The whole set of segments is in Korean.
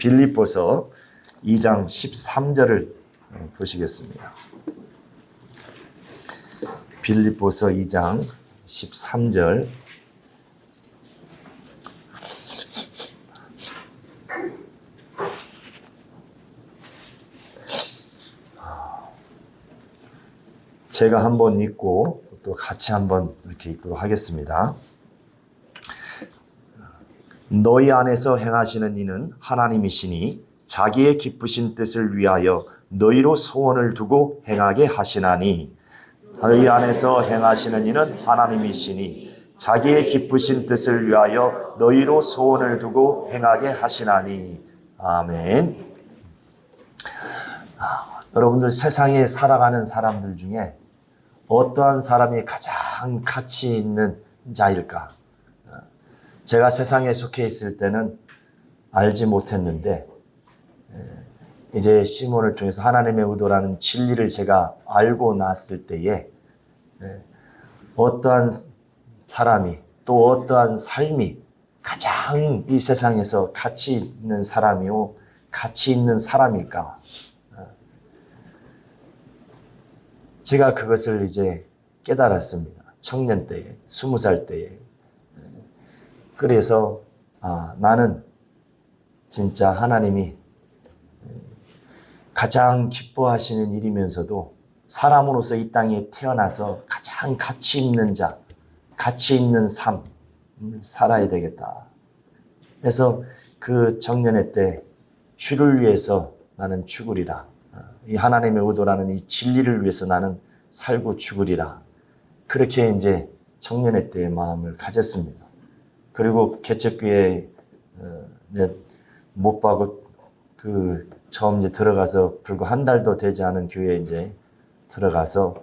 빌립보서 2장 13절을 보시겠습니다. 빌립보서 2장 13절. 제가 한번 읽고 또 같이 한번 이렇게 읽도록 하겠습니다. 너희 안에서 행하시는 이는 하나님이시니 자기의 기쁘신 뜻을 위하여 너희로 소원을 두고 행하게 하시나니. 너희 안에서 행하시는 이는 하나님이시니 자기의 기쁘신 뜻을 위하여 너희로 소원을 두고 행하게 하시나니. 아멘. 여러분들, 세상에 살아가는 사람들 중에 어떠한 사람이 가장 가치 있는 자일까? 제가 세상에 속해 있을 때는 알지 못했는데, 이제 시몬을 통해서 하나님의 의도라는 진리를 제가 알고 났을 때에 어떠한 사람이, 또 어떠한 삶이 가장 이 세상에서 가치 있는 사람이요, 가치 있는 사람일까? 제가 그것을 이제 깨달았습니다. 청년 때에, 20살 때에. 그래서 나는 진짜 하나님이 가장 기뻐하시는 일이면서도 사람으로서 이 땅에 태어나서 가장 가치 있는 자, 가치 있는 삶을 살아야 되겠다. 그래서 그 청년의 때 주를 위해서 나는 죽으리라. 이 하나님의 의도라는 이 진리를 위해서 나는 살고 죽으리라. 그렇게 이제 청년의 때의 마음을 가졌습니다. 그리고 개척교회에 못 봐고 처음 이제 들어가서 불과 한 달도 되지 않은 교회에 이제 들어가서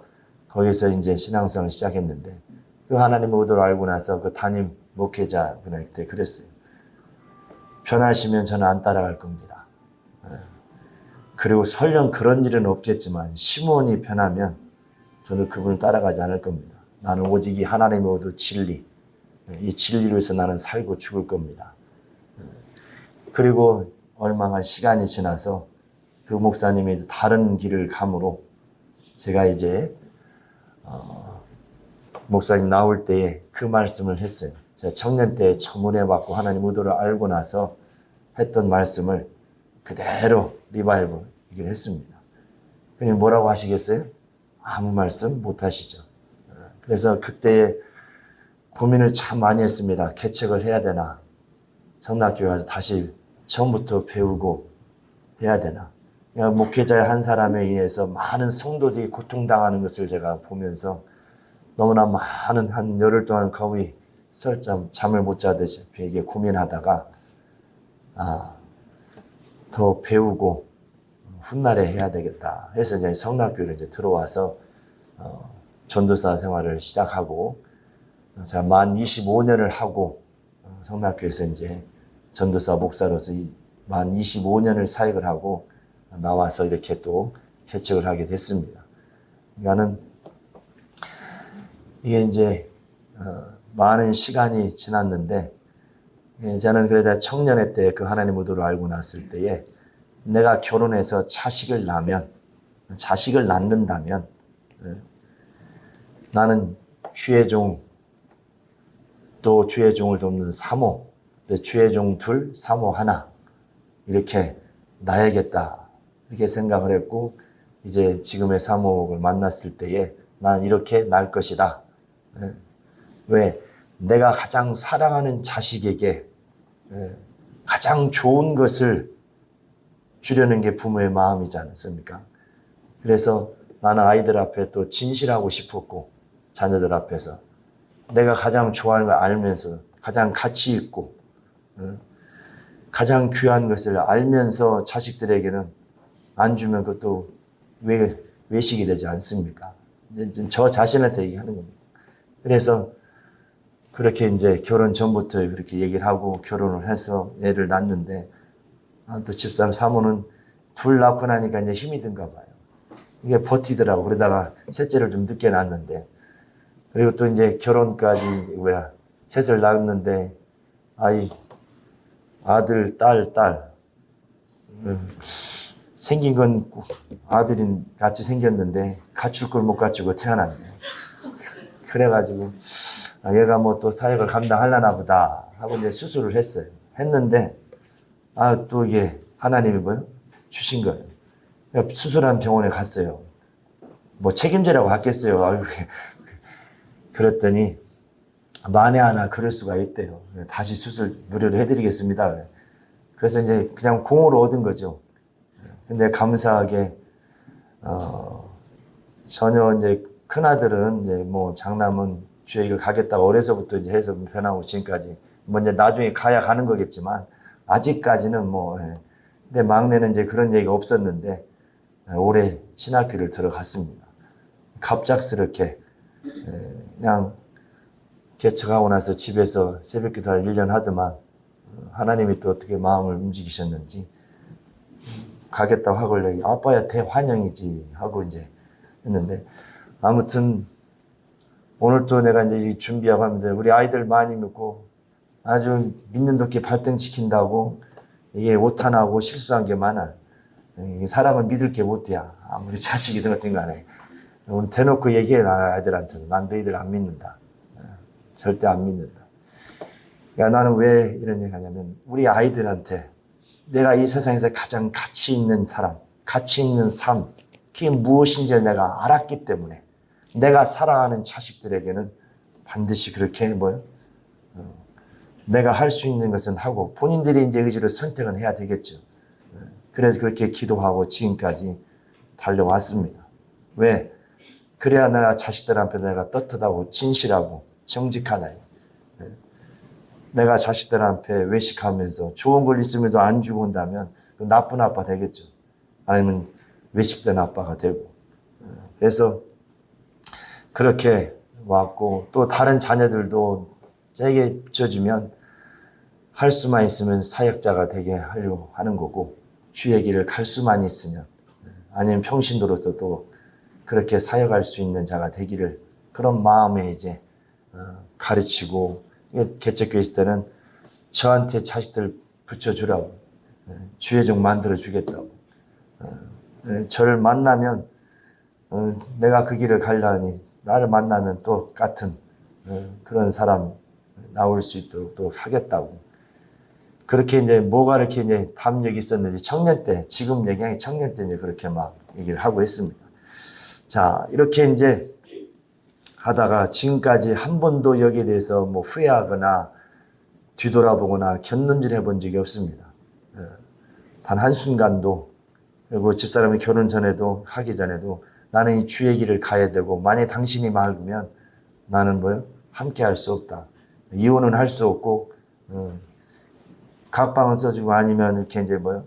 거기서 이제 신앙생활을 시작했는데, 그 하나님의 의도를 알고 나서 그 담임 목회자분한테 그랬어요. 변하시면 저는 안 따라갈 겁니다. 그리고 설령 그런 일은 없겠지만 시몬이 변하면 저는 그분을 따라가지 않을 겁니다. 나는 오직 이 하나님의 의도 진리, 이 진리를 위해서 나는 살고 죽을 겁니다. 그리고 얼마나 시간이 지나서 그 목사님이 다른 길을 감으로 제가 이제 목사님 나올 때에 그 말씀을 했어요. 제가 청년 때 청문회 받고 하나님 의도를 알고 나서 했던 말씀을 그대로 리바이벌 얘기를 했습니다. 그냥 뭐라고 하시겠어요? 아무 말씀 못 하시죠. 그래서 그때 고민을 참 많이 했습니다. 개척을 해야 되나? 성락교회 가서 다시 처음부터 배우고 해야 되나? 목회자의 한 사람에 의해서 많은 성도들이 고통당하는 것을 제가 보면서 너무나 많은 한 열흘 동안 거의 설잠 잠을 못 자듯이 되게 고민하다가 더 배우고 훗날에 해야 되겠다 해서 이제 성락교회를 이제 들어와서 전도사 생활을 시작하고, 제가 만 25년을 하고 성락교회에서 이제 전도사 목사로서 만 25년을 사역을 하고 나와서 이렇게 또 개척을 하게 됐습니다. 그러니까는 이게 이제 많은 시간이 지났는데, 저는 그래도 청년의 때 그 하나님 의도를 알고 났을 때에 내가 결혼해서 자식을 낳는다면 나는 주의 종, 또 주의 종을 돕는 사모, 주의 종 둘, 사모 하나 이렇게 낳아야겠다 이렇게 생각을 했고, 이제 지금의 사모를 만났을 때에 난 이렇게 낳을 것이다. 왜? 내가 가장 사랑하는 자식에게 가장 좋은 것을 주려는 게 부모의 마음이지 않습니까? 그래서 나는 아이들 앞에 또 진실하고 싶었고, 자녀들 앞에서 내가 가장 좋아하는 걸 알면서 가장 가치 있고 가장 귀한 것을 알면서 자식들에게는 안 주면 그것도 외식이 되지 않습니까? 저 자신한테 얘기하는 겁니다. 그래서 그렇게 이제 결혼 전부터 그렇게 얘기를 하고 결혼을 해서 애를 낳는데, 또 집사람 사모는 둘 낳고 나니까 이제 힘이 든가 봐요. 이게 버티더라고. 그러다가 셋째를 좀 늦게 낳았는데, 그리고 또 이제 결혼까지 셋을 낳았는데 아들, 딸 생긴 건 아들인 같이 생겼는데 갖출 걸 못 갖추고 태어났네. 그래가지고 얘가 뭐 또 사역을 감당하려나 보다 하고 이제 수술을 했어요. 했는데 또 이게 하나님이 뭐요? 주신 거예요. 수술한 병원에 갔어요. 뭐 책임지라고 했겠어요. 아유, 그랬더니 만에 하나 그럴 수가 있대요. 다시 수술 무료로 해드리겠습니다. 그래서 이제 그냥 공으로 얻은 거죠. 근데 감사하게 전혀 이제 큰 아들은 이제 뭐 장남은 주의를 가겠다고 어려서부터 이제 해서 변하고 지금까지 뭐 이제 나중에 가야 가는 거겠지만 아직까지는 뭐 근데 막내는 이제 그런 얘기가 없었는데 올해 신학교를 들어갔습니다. 갑작스럽게 그냥 개척하고 나서 집에서 새벽기도 한 1년 하더만 하나님이 또 어떻게 마음을 움직이셨는지 가겠다고 하길래 아빠야 대환영이지 하고 이제 했는데 아무튼 오늘 또 내가 이제 준비하고 하면서 우리 아이들 많이 믿고 아주 믿는 도끼 발등 지킨다고 이게 오탄하고 실수한 게 많아. 사람은 믿을 게 못 돼. 아무리 자식이든 어떤 간에. 오늘 대놓고 얘기해 나 아이들한테는 난 너희들 안 믿는다. 절대 안 믿는다. 그러니까 나는 왜 이런 얘기 하냐면 우리 아이들한테 내가 이 세상에서 가장 가치 있는 사람, 가치 있는 삶, 그게 무엇인지를 내가 알았기 때문에 내가 사랑하는 자식들에게는 반드시 그렇게 내가 할 수 있는 것은 하고 본인들이 이제 의지로 선택은 해야 되겠죠. 그래서 그렇게 기도하고 지금까지 달려왔습니다. 왜? 그래야 내가 자식들 앞에 내가 떳떳하고 진실하고 정직하다. 내가 자식들 앞에 외식하면서 좋은 걸 있으면서 안 주고 온다면 나쁜 아빠 되겠죠. 아니면 외식된 아빠가 되고. 그래서 그렇게 왔고 또 다른 자녀들도 세게 비춰주면 할 수만 있으면 사역자가 되게 하려고 하는 거고 주의 길을 갈 수만 있으면 아니면 평신도로서 또 그렇게 사역할 수 있는 자가 되기를 그런 마음에 이제 가르치고 개척교회 있을 때는 저한테 자식들 붙여주라고 주의 종 만들어 주겠다고 저를 만나면 내가 그 길을 가려니 나를 만나면 또 같은 그런 사람 나올 수 있도록 또 하겠다고 그렇게 이제 뭐가 이렇게 이제 담력이 있었는지 청년 때 지금 얘기하기 청년 때 이제 그렇게 막 얘기를 하고 했습니다. 자 이렇게 이제 하다가 지금까지 한 번도 여기에 대해서 뭐 후회하거나 뒤돌아보거나 견눈질 해본 적이 없습니다. 단 한순간도 그리고 집사람이 결혼 전에도 하기 전에도 나는 이 주의 길을 가야 되고 만약에 당신이 맑으면 나는 뭐요? 함께 할 수 없다. 이혼은 할 수 없고 각방을 써주고 아니면 이렇게 이제 뭐요?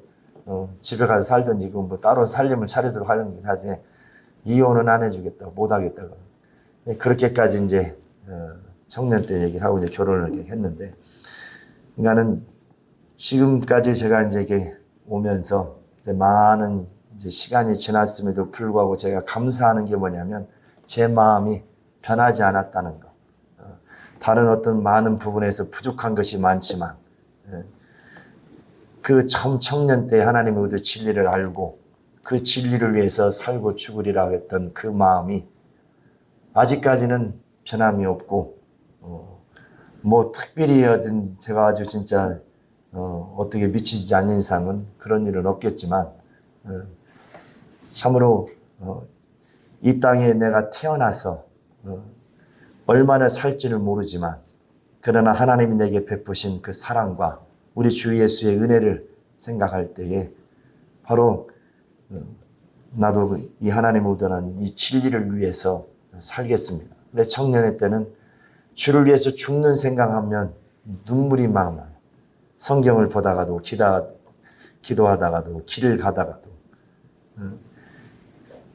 집에 가서 살든지 뭐 따로 살림을 차리도록 하는 게 하되 이혼은 안 해주겠다. 못 하겠다. 그렇게까지 이제 청년 때 얘기하고 이제 결혼을 이렇게 했는데 그러니까는 지금까지 제가 이제 이게 오면서 이제 많은 이제 시간이 지났음에도 불구하고 제가 감사하는 게 뭐냐면 제 마음이 변하지 않았다는 거. 다른 어떤 많은 부분에서 부족한 것이 많지만 그 처음 청년 때 하나님의 의도 진리를 알고 그 진리를 위해서 살고 죽으리라 했던 그 마음이 아직까지는 변함이 없고 뭐 특별히 어떤 제가 아주 진짜 어떻게 미치지 않는 이상은 그런 일은 없겠지만 참으로 이 땅에 내가 태어나서 얼마나 살지를 모르지만 그러나 하나님이 내게 베푸신 그 사랑과 우리 주 예수의 은혜를 생각할 때에 바로 나도 이 하나님의 의도는 이 진리를 위해서 살겠습니다. 근데 청년의 때는 주를 위해서 죽는 생각하면 눈물이 막 나요. 성경을 보다가도 기도하다가도 길을 가다가도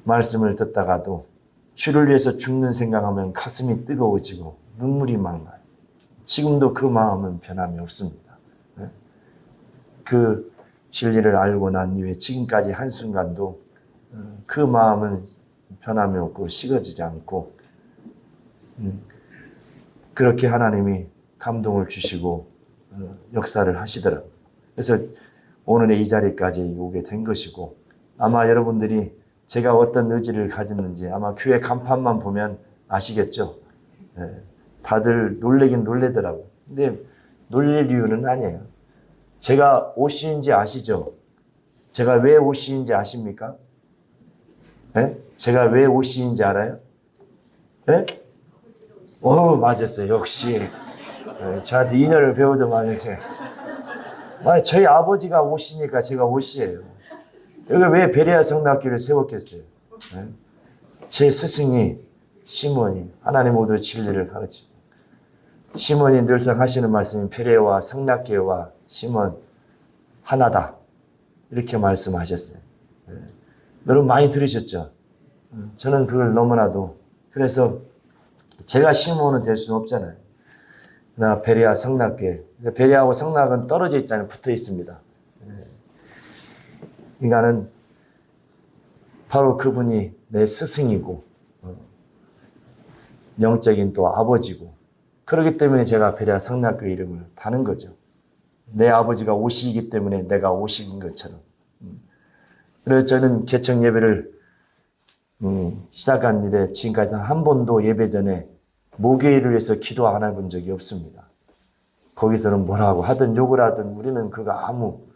말씀을 듣다가도 주를 위해서 죽는 생각하면 가슴이 뜨거워지고 눈물이 막 나요. 지금도 그 마음은 변함이 없습니다. 그 진리를 알고 난 이후에 지금까지 한순간도 그 마음은 변함이 없고 식어지지 않고 그렇게 하나님이 감동을 주시고 역사를 하시더라고요. 그래서 오늘의 이 자리까지 오게 된 것이고, 아마 여러분들이 제가 어떤 의지를 가졌는지 아마 교회 간판만 보면 아시겠죠? 다들 놀래긴 놀래더라고요. 근데 놀랄 이유는 아니에요. 제가 옷인지 아시죠? 제가 왜 옷인지 아십니까? 제가 왜 옷인지 알아요? 네? 오, 맞았어요. 역시. 저한테 인연을 배우더만. 저희 아버지가 옷이니까 제가 옷이에요. 여기 왜 베레아 성락교를 세웠겠어요? 제 스승이 시몬이 하나님 모두 진리를 가르치고, 시몬이 늘상 하시는 말씀이 베레아와 성락교와 시몬 하나다 이렇게 말씀하셨어요. 여러분 많이 들으셨죠? 저는 그걸 너무나도, 그래서 제가 시몬은 될 수는 없잖아요. 그러나 베레아 성락교회, 베레아하고 성락은 떨어져 있잖아요. 붙어 있습니다. 인간은 바로 그분이 내 스승이고 영적인 또 아버지고, 그렇기 때문에 제가 베레아 성락교회 이름을 다는 거죠. 내 아버지가 옷이기 때문에 내가 옷인 것처럼. 그래서 저는 개척 예배를 시작한 일에 지금까지 한 번도 예배 전에 목요일을 위해서 기도 안 해본 적이 없습니다. 거기서는 뭐라고 하든 욕을 하든 우리는 그거 아무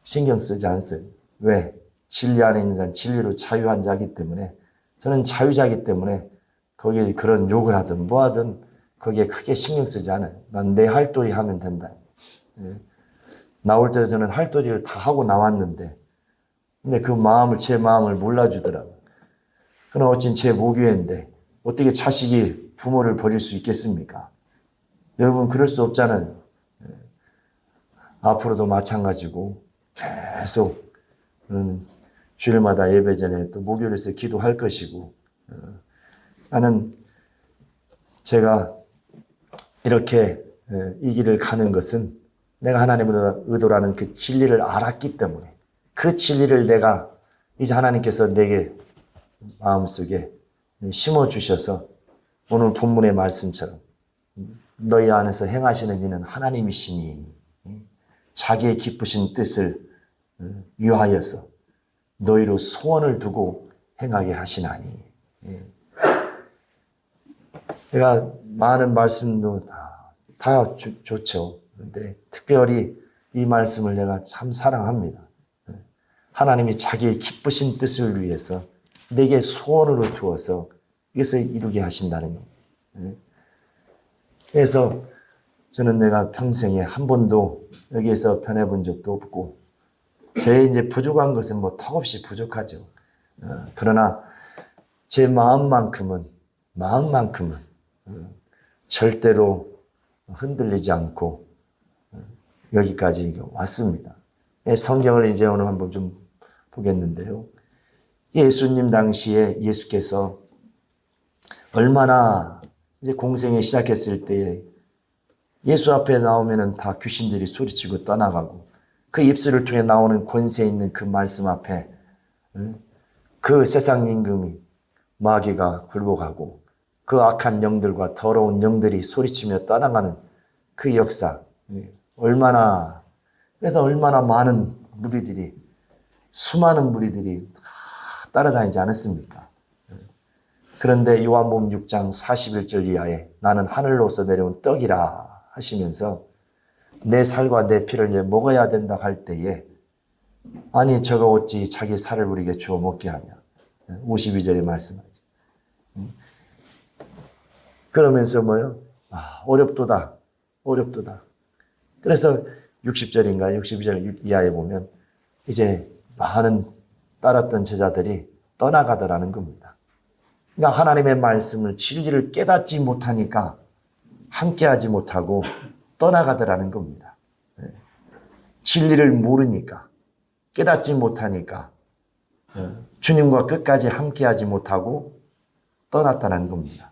신경 쓰지 않어요. 왜? 진리 안에 있는 자는 진리로 자유한 자이기 때문에, 저는 자유자이기 때문에 거기에 그런 욕을 하든 뭐 하든 거기에 크게 신경 쓰지 않아요. 난 내 할도리 하면 된다. 나올 때 저는 할도리를 다 하고 나왔는데, 근데 그 마음을, 제 마음을 몰라주더라고요. 그럼 어찌 제 모교회인데 어떻게 자식이 부모를 버릴 수 있겠습니까? 여러분 그럴 수 없잖아요. 앞으로도 마찬가지고 계속 주일마다 예배 전에 또 목요일에서 기도할 것이고, 나는 제가 이렇게 이 길을 가는 것은 내가 하나님의 의도라는 그 진리를 알았기 때문에, 그 진리를 내가 이제 하나님께서 내게 마음속에 심어주셔서 오늘 본문의 말씀처럼 너희 안에서 행하시는 이는 하나님이시니 자기의 기쁘신 뜻을 위하여서 너희로 소원을 두고 행하게 하시나니. 내가 많은 말씀도 다 좋죠. 그런데 특별히 이 말씀을 내가 참 사랑합니다. 하나님이 자기의 기쁘신 뜻을 위해서 내게 소원으로 두어서 이것을 이루게 하신다는 겁니다. 그래서 저는 내가 평생에 한 번도 여기에서 변해본 적도 없고, 제 이제 부족한 것은 뭐 턱없이 부족하죠. 그러나 제 마음만큼은 절대로 흔들리지 않고 여기까지 왔습니다. 성경을 이제 오늘 한번 좀 보겠는데요. 예수님 당시에 예수께서 얼마나 이제 공생에 시작했을 때 예수 앞에 나오면은 다 귀신들이 소리치고 떠나가고, 그 입술을 통해 나오는 권세 있는 그 말씀 앞에 그 세상 임금이 마귀가 굴복하고 그 악한 영들과 더러운 영들이 소리치며 떠나가는 그 역사, 그래서 얼마나 많은 무리들이, 수많은 무리들이 따라다니지 않았습니까? 그런데 요한복음 6장 41절 이하에 나는 하늘로서 내려온 떡이라 하시면서 내 살과 내 피를 이제 먹어야 된다 할 때에, 아니 저가 어찌 자기 살을 우리에게 주어 먹게 하냐. 52절에 말씀하죠. 그러면서 뭐요? 어렵도다. 그래서 60절인가 62절 이하에 보면 이제 많은 따랐던 제자들이 떠나가더라는 겁니다. 그러니까 하나님의 말씀을, 진리를 깨닫지 못하니까 함께하지 못하고 떠나가더라는 겁니다. 진리를 모르니까, 깨닫지 못하니까 주님과 끝까지 함께하지 못하고 떠났다는 겁니다.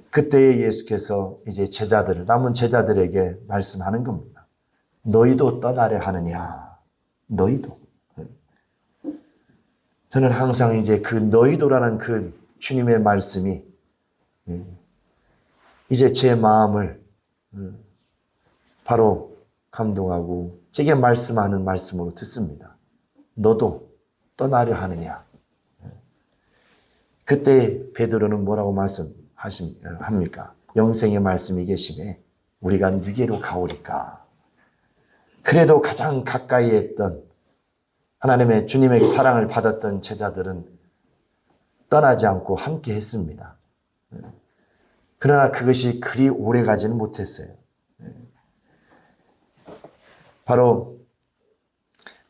그때에 예수께서 이제 남은 제자들에게 말씀하는 겁니다. 너희도 떠나려 하느냐? 너희도. 저는 항상 이제 그 너희도라는 그 주님의 말씀이 이제 제 마음을 바로 감동하고 제게 말씀하는 말씀으로 듣습니다. 너도 떠나려 하느냐? 그때 베드로는 뭐라고 말씀합니까? 영생의 말씀이 계시매 우리가 누게로 가오리까? 그래도 가장 가까이 했던 하나님의 주님의 사랑을 받았던 제자들은 떠나지 않고 함께 했습니다. 그러나 그것이 그리 오래 가지는 못했어요. 바로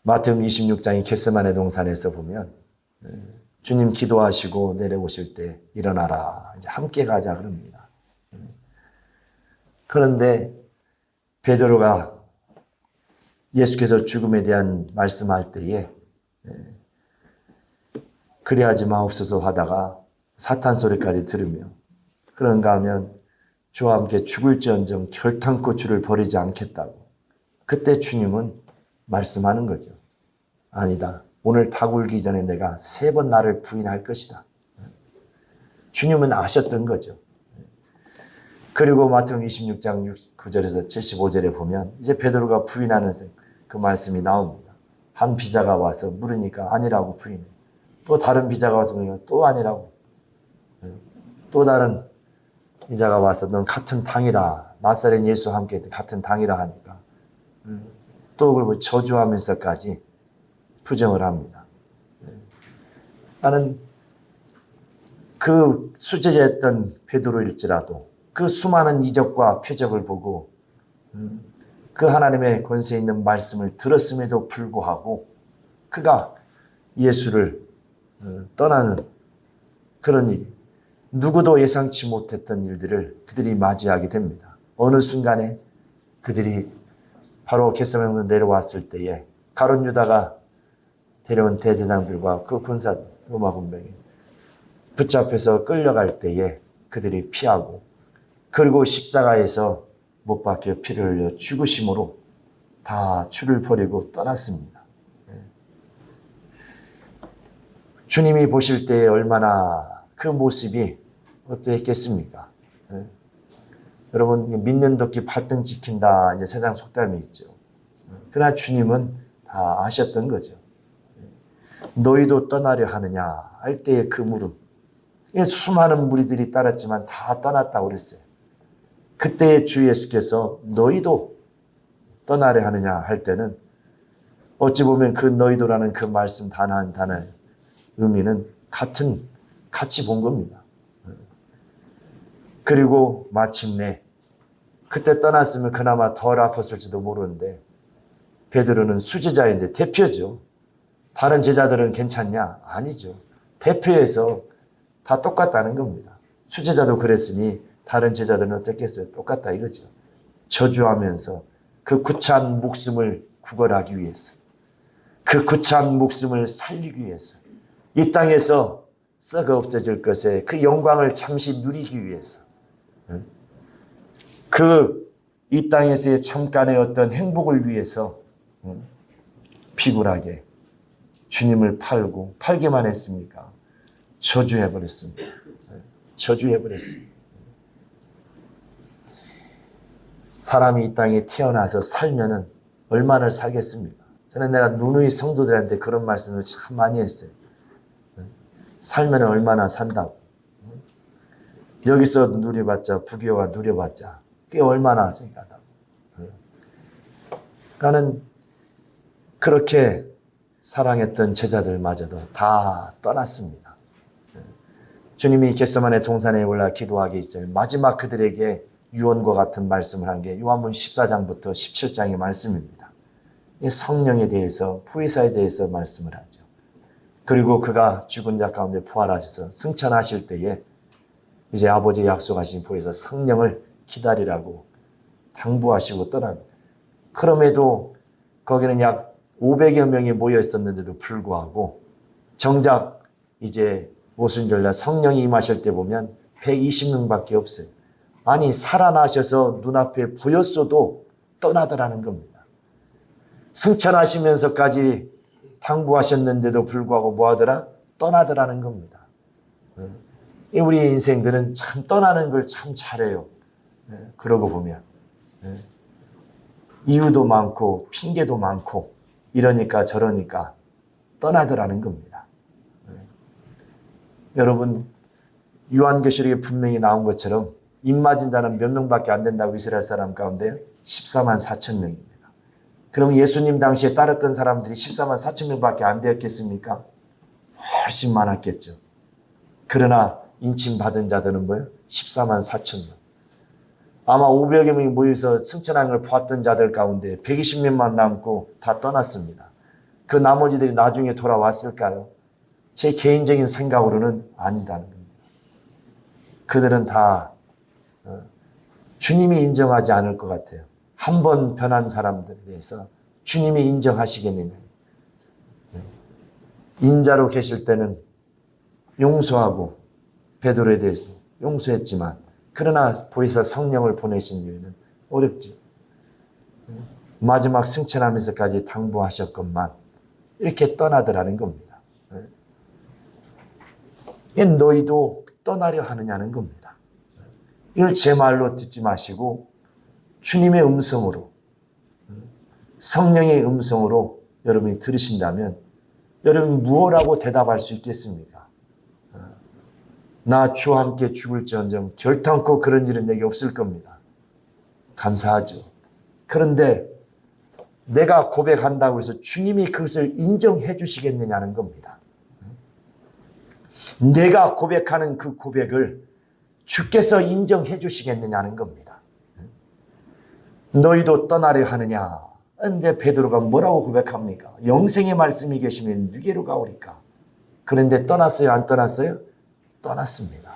마태복음 26장의 겟세마네 동산에서 보면 주님 기도하시고 내려오실 때 일어나라. 이제 함께 가자 그럽니다. 그런데 베드로가 예수께서 죽음에 대한 말씀할 때에 그리하지 마옵소서 하다가 사탄 소리까지 들으며 그런가 하면 주와 함께 죽을지언정 결탄코 주를 버리지 않겠다고. 그때 주님은 말씀하는 거죠. 아니다. 오늘 닭 울기 전에 내가 3번 나를 부인할 것이다. 주님은 아셨던 거죠. 그리고 마태복음 26장 9절에서 75절에 보면 이제 베드로가 부인하는 그 말씀이 나옵니다. 한 비자가 와서 물으니까 아니라고 부인해. 또 다른 비자가 와서 물으니까 또 아니라고. 또 다른 비자가 와서 넌 같은 당이다. 나사렛 예수와 함께 같은 당이라 하니까 또 그리고 저주하면서까지 부정을 합니다. 나는 그 수제자였던 베드로일지라도 그 수많은 이적과 표적을 보고 그 하나님의 권세 있는 말씀을 들었음에도 불구하고 그가 예수를 떠나는 그런 일, 누구도 예상치 못했던 일들을 그들이 맞이하게 됩니다. 어느 순간에 그들이 바로 겟세마네로 내려왔을 때에 가룟 유다가 데려온 대제사장들과 그 군사 로마 군병이 붙잡혀서 끌려갈 때에 그들이 피하고 그리고 십자가에서 못 박혀 피를 흘려 죽으심으로 다 주를 버리고 떠났습니다. 주님이 보실 때 얼마나 그 모습이 어떠했겠습니까? 여러분 믿는 도끼 발등 지킨다 이제 세상 속담이 있죠. 그러나 주님은 다 아셨던 거죠. 너희도 떠나려 하느냐 할 때의 그 물음. 수많은 무리들이 따랐지만 다 떠났다고 그랬어요. 그때 주 예수께서 너희도 떠나려 하느냐 할 때는 어찌 보면 그 너희도라는 그 말씀 단어 한 단어의 의미는 같이 본 겁니다. 그리고 마침내 그때 떠났으면 그나마 덜 아팠을지도 모르는데 베드로는 수제자인데 대표죠. 다른 제자들은 괜찮냐? 아니죠. 대표에서 다 똑같다는 겁니다. 수제자도 그랬으니 다른 제자들은 어떻겠어요? 똑같다 이거죠. 저주하면서 그 구차한 목숨을 구걸하기 위해서 그 구차한 목숨을 살리기 위해서 이 땅에서 썩어 없어질 것에 그 영광을 잠시 누리기 위해서 그 이 땅에서의 잠깐의 어떤 행복을 위해서 피굴하게 주님을 팔기만 했습니까? 저주해버렸습니다. 저주해버렸습니다. 사람이 이 땅에 태어나서 살면은 얼마나 살겠습니까? 저는 내가 누누이 성도들한테 그런 말씀을 참 많이 했어요. 살면 얼마나 산다고. 여기서 누려봤자 부귀와 누려봤자 그게 얼마나 저기하다고. 나는 그렇게 사랑했던 제자들마저도 다 떠났습니다. 주님이 겟세마네 동산에 올라 기도하기 전에 마지막 그들에게 유언과 같은 말씀을 한 게 요한복음 14장부터 17장의 말씀입니다. 성령에 대해서 보혜사에 대해서 말씀을 하죠. 그리고 그가 죽은 자 가운데 부활하셔서 승천하실 때에 이제 아버지 약속하신 보혜사 성령을 기다리라고 당부하시고 떠납니다. 그럼에도 거기는 약 500여 명이 모여 있었는데도 불구하고 정작 이제 오순절날 성령이 임하실 때 보면 120명밖에 없어요. 아니 살아나셔서 눈앞에 보였어도 떠나더라는 겁니다. 승천하시면서까지 당부하셨는데도 불구하고 뭐하더라? 떠나더라는 겁니다. 우리 인생들은 참 떠나는 걸 참 잘해요. 그러고 보면 이유도 많고 핑계도 많고 이러니까 저러니까 떠나더라는 겁니다. 여러분, 요한계시록에 분명히 나온 것처럼 입 맞은 자는 몇 명밖에 안 된다고 이스라엘 사람 가운데 14만 4천 명입니다. 그럼 예수님 당시에 따랐던 사람들이 14만 4천 명밖에 안 되었겠습니까? 훨씬 많았겠죠. 그러나 인침받은 자들은 뭐예요? 14만 4천 명. 아마 500여 명이 모여서 승천하는 걸 보았던 자들 가운데 120명만 남고 다 떠났습니다. 그 나머지들이 나중에 돌아왔을까요? 제 개인적인 생각으로는 아니다는 겁니다. 그들은 다 주님이 인정하지 않을 것 같아요. 한 번 변한 사람들에 대해서 주님이 인정하시겠느냐. 인자로 계실 때는 용서하고 베드로에 대해서 용서했지만 그러나 보혜사 성령을 보내신 이유는 어렵죠. 마지막 승천하면서까지 당부하셨건만 이렇게 떠나더라는 겁니다. 너희도 떠나려 하느냐는 겁니다. 이걸 제 말로 듣지 마시고 주님의 음성으로, 성령의 음성으로 여러분이 들으신다면 여러분 무엇라고 대답할 수 있겠습니까? 나 주와 함께 죽을지언정 결탄코 그런 일은 내게 없을 겁니다. 감사하죠. 그런데 내가 고백한다고 해서 주님이 그것을 인정해 주시겠느냐는 겁니다. 내가 고백하는 그 고백을 주께서 인정해 주시겠느냐는 겁니다. 너희도 떠나려 하느냐? 근데 베드로가 뭐라고 고백합니까? 영생의 말씀이 계시면 누게로 가오리까? 그런데 떠났어요? 안 떠났어요? 떠났습니다.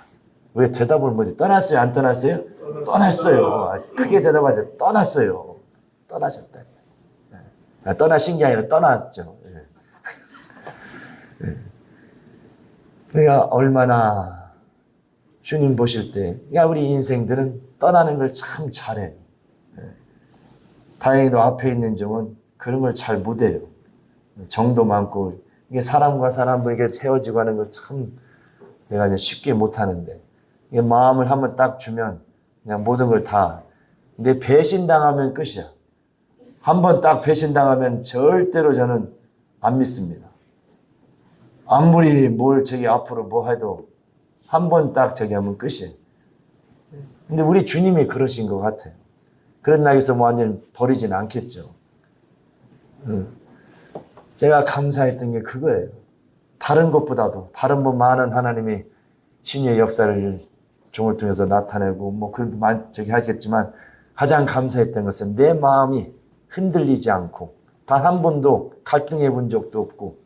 왜 대답을 못해? 떠났어요? 안 떠났어요? 떠났어요. 크게 대답하세요. 떠났어요. 떠나셨다. 떠나신 게 아니라 떠났죠. 그러니까 얼마나 주님 보실 때, 그러니까 우리 인생들은 떠나는 걸 참 잘해. 다행히도 앞에 있는 종은 그런 걸 잘 못해요. 정도 많고, 이게 사람과 사람에게 헤어지고 하는 걸 참 내가 이제 쉽게 못하는데, 이게 마음을 한번 딱 주면 그냥 모든 걸 다, 근데 배신당하면 끝이야. 한번 딱 배신당하면 절대로 저는 안 믿습니다. 아무리 뭘 저기 앞으로 뭐 해도 한 번 딱 저기 하면 끝이에요. 근데 우리 주님이 그러신 것 같아요. 그런 나에서 뭐 완전히 버리진 않겠죠. 제가 감사했던 게 그거예요. 다른 것보다도 다른 뭐 많은 하나님이 신유의 역사를 종을 통해서 나타내고 뭐 그런 저기 하겠지만 가장 감사했던 것은 내 마음이 흔들리지 않고 단 한 번도 갈등해 본 적도 없고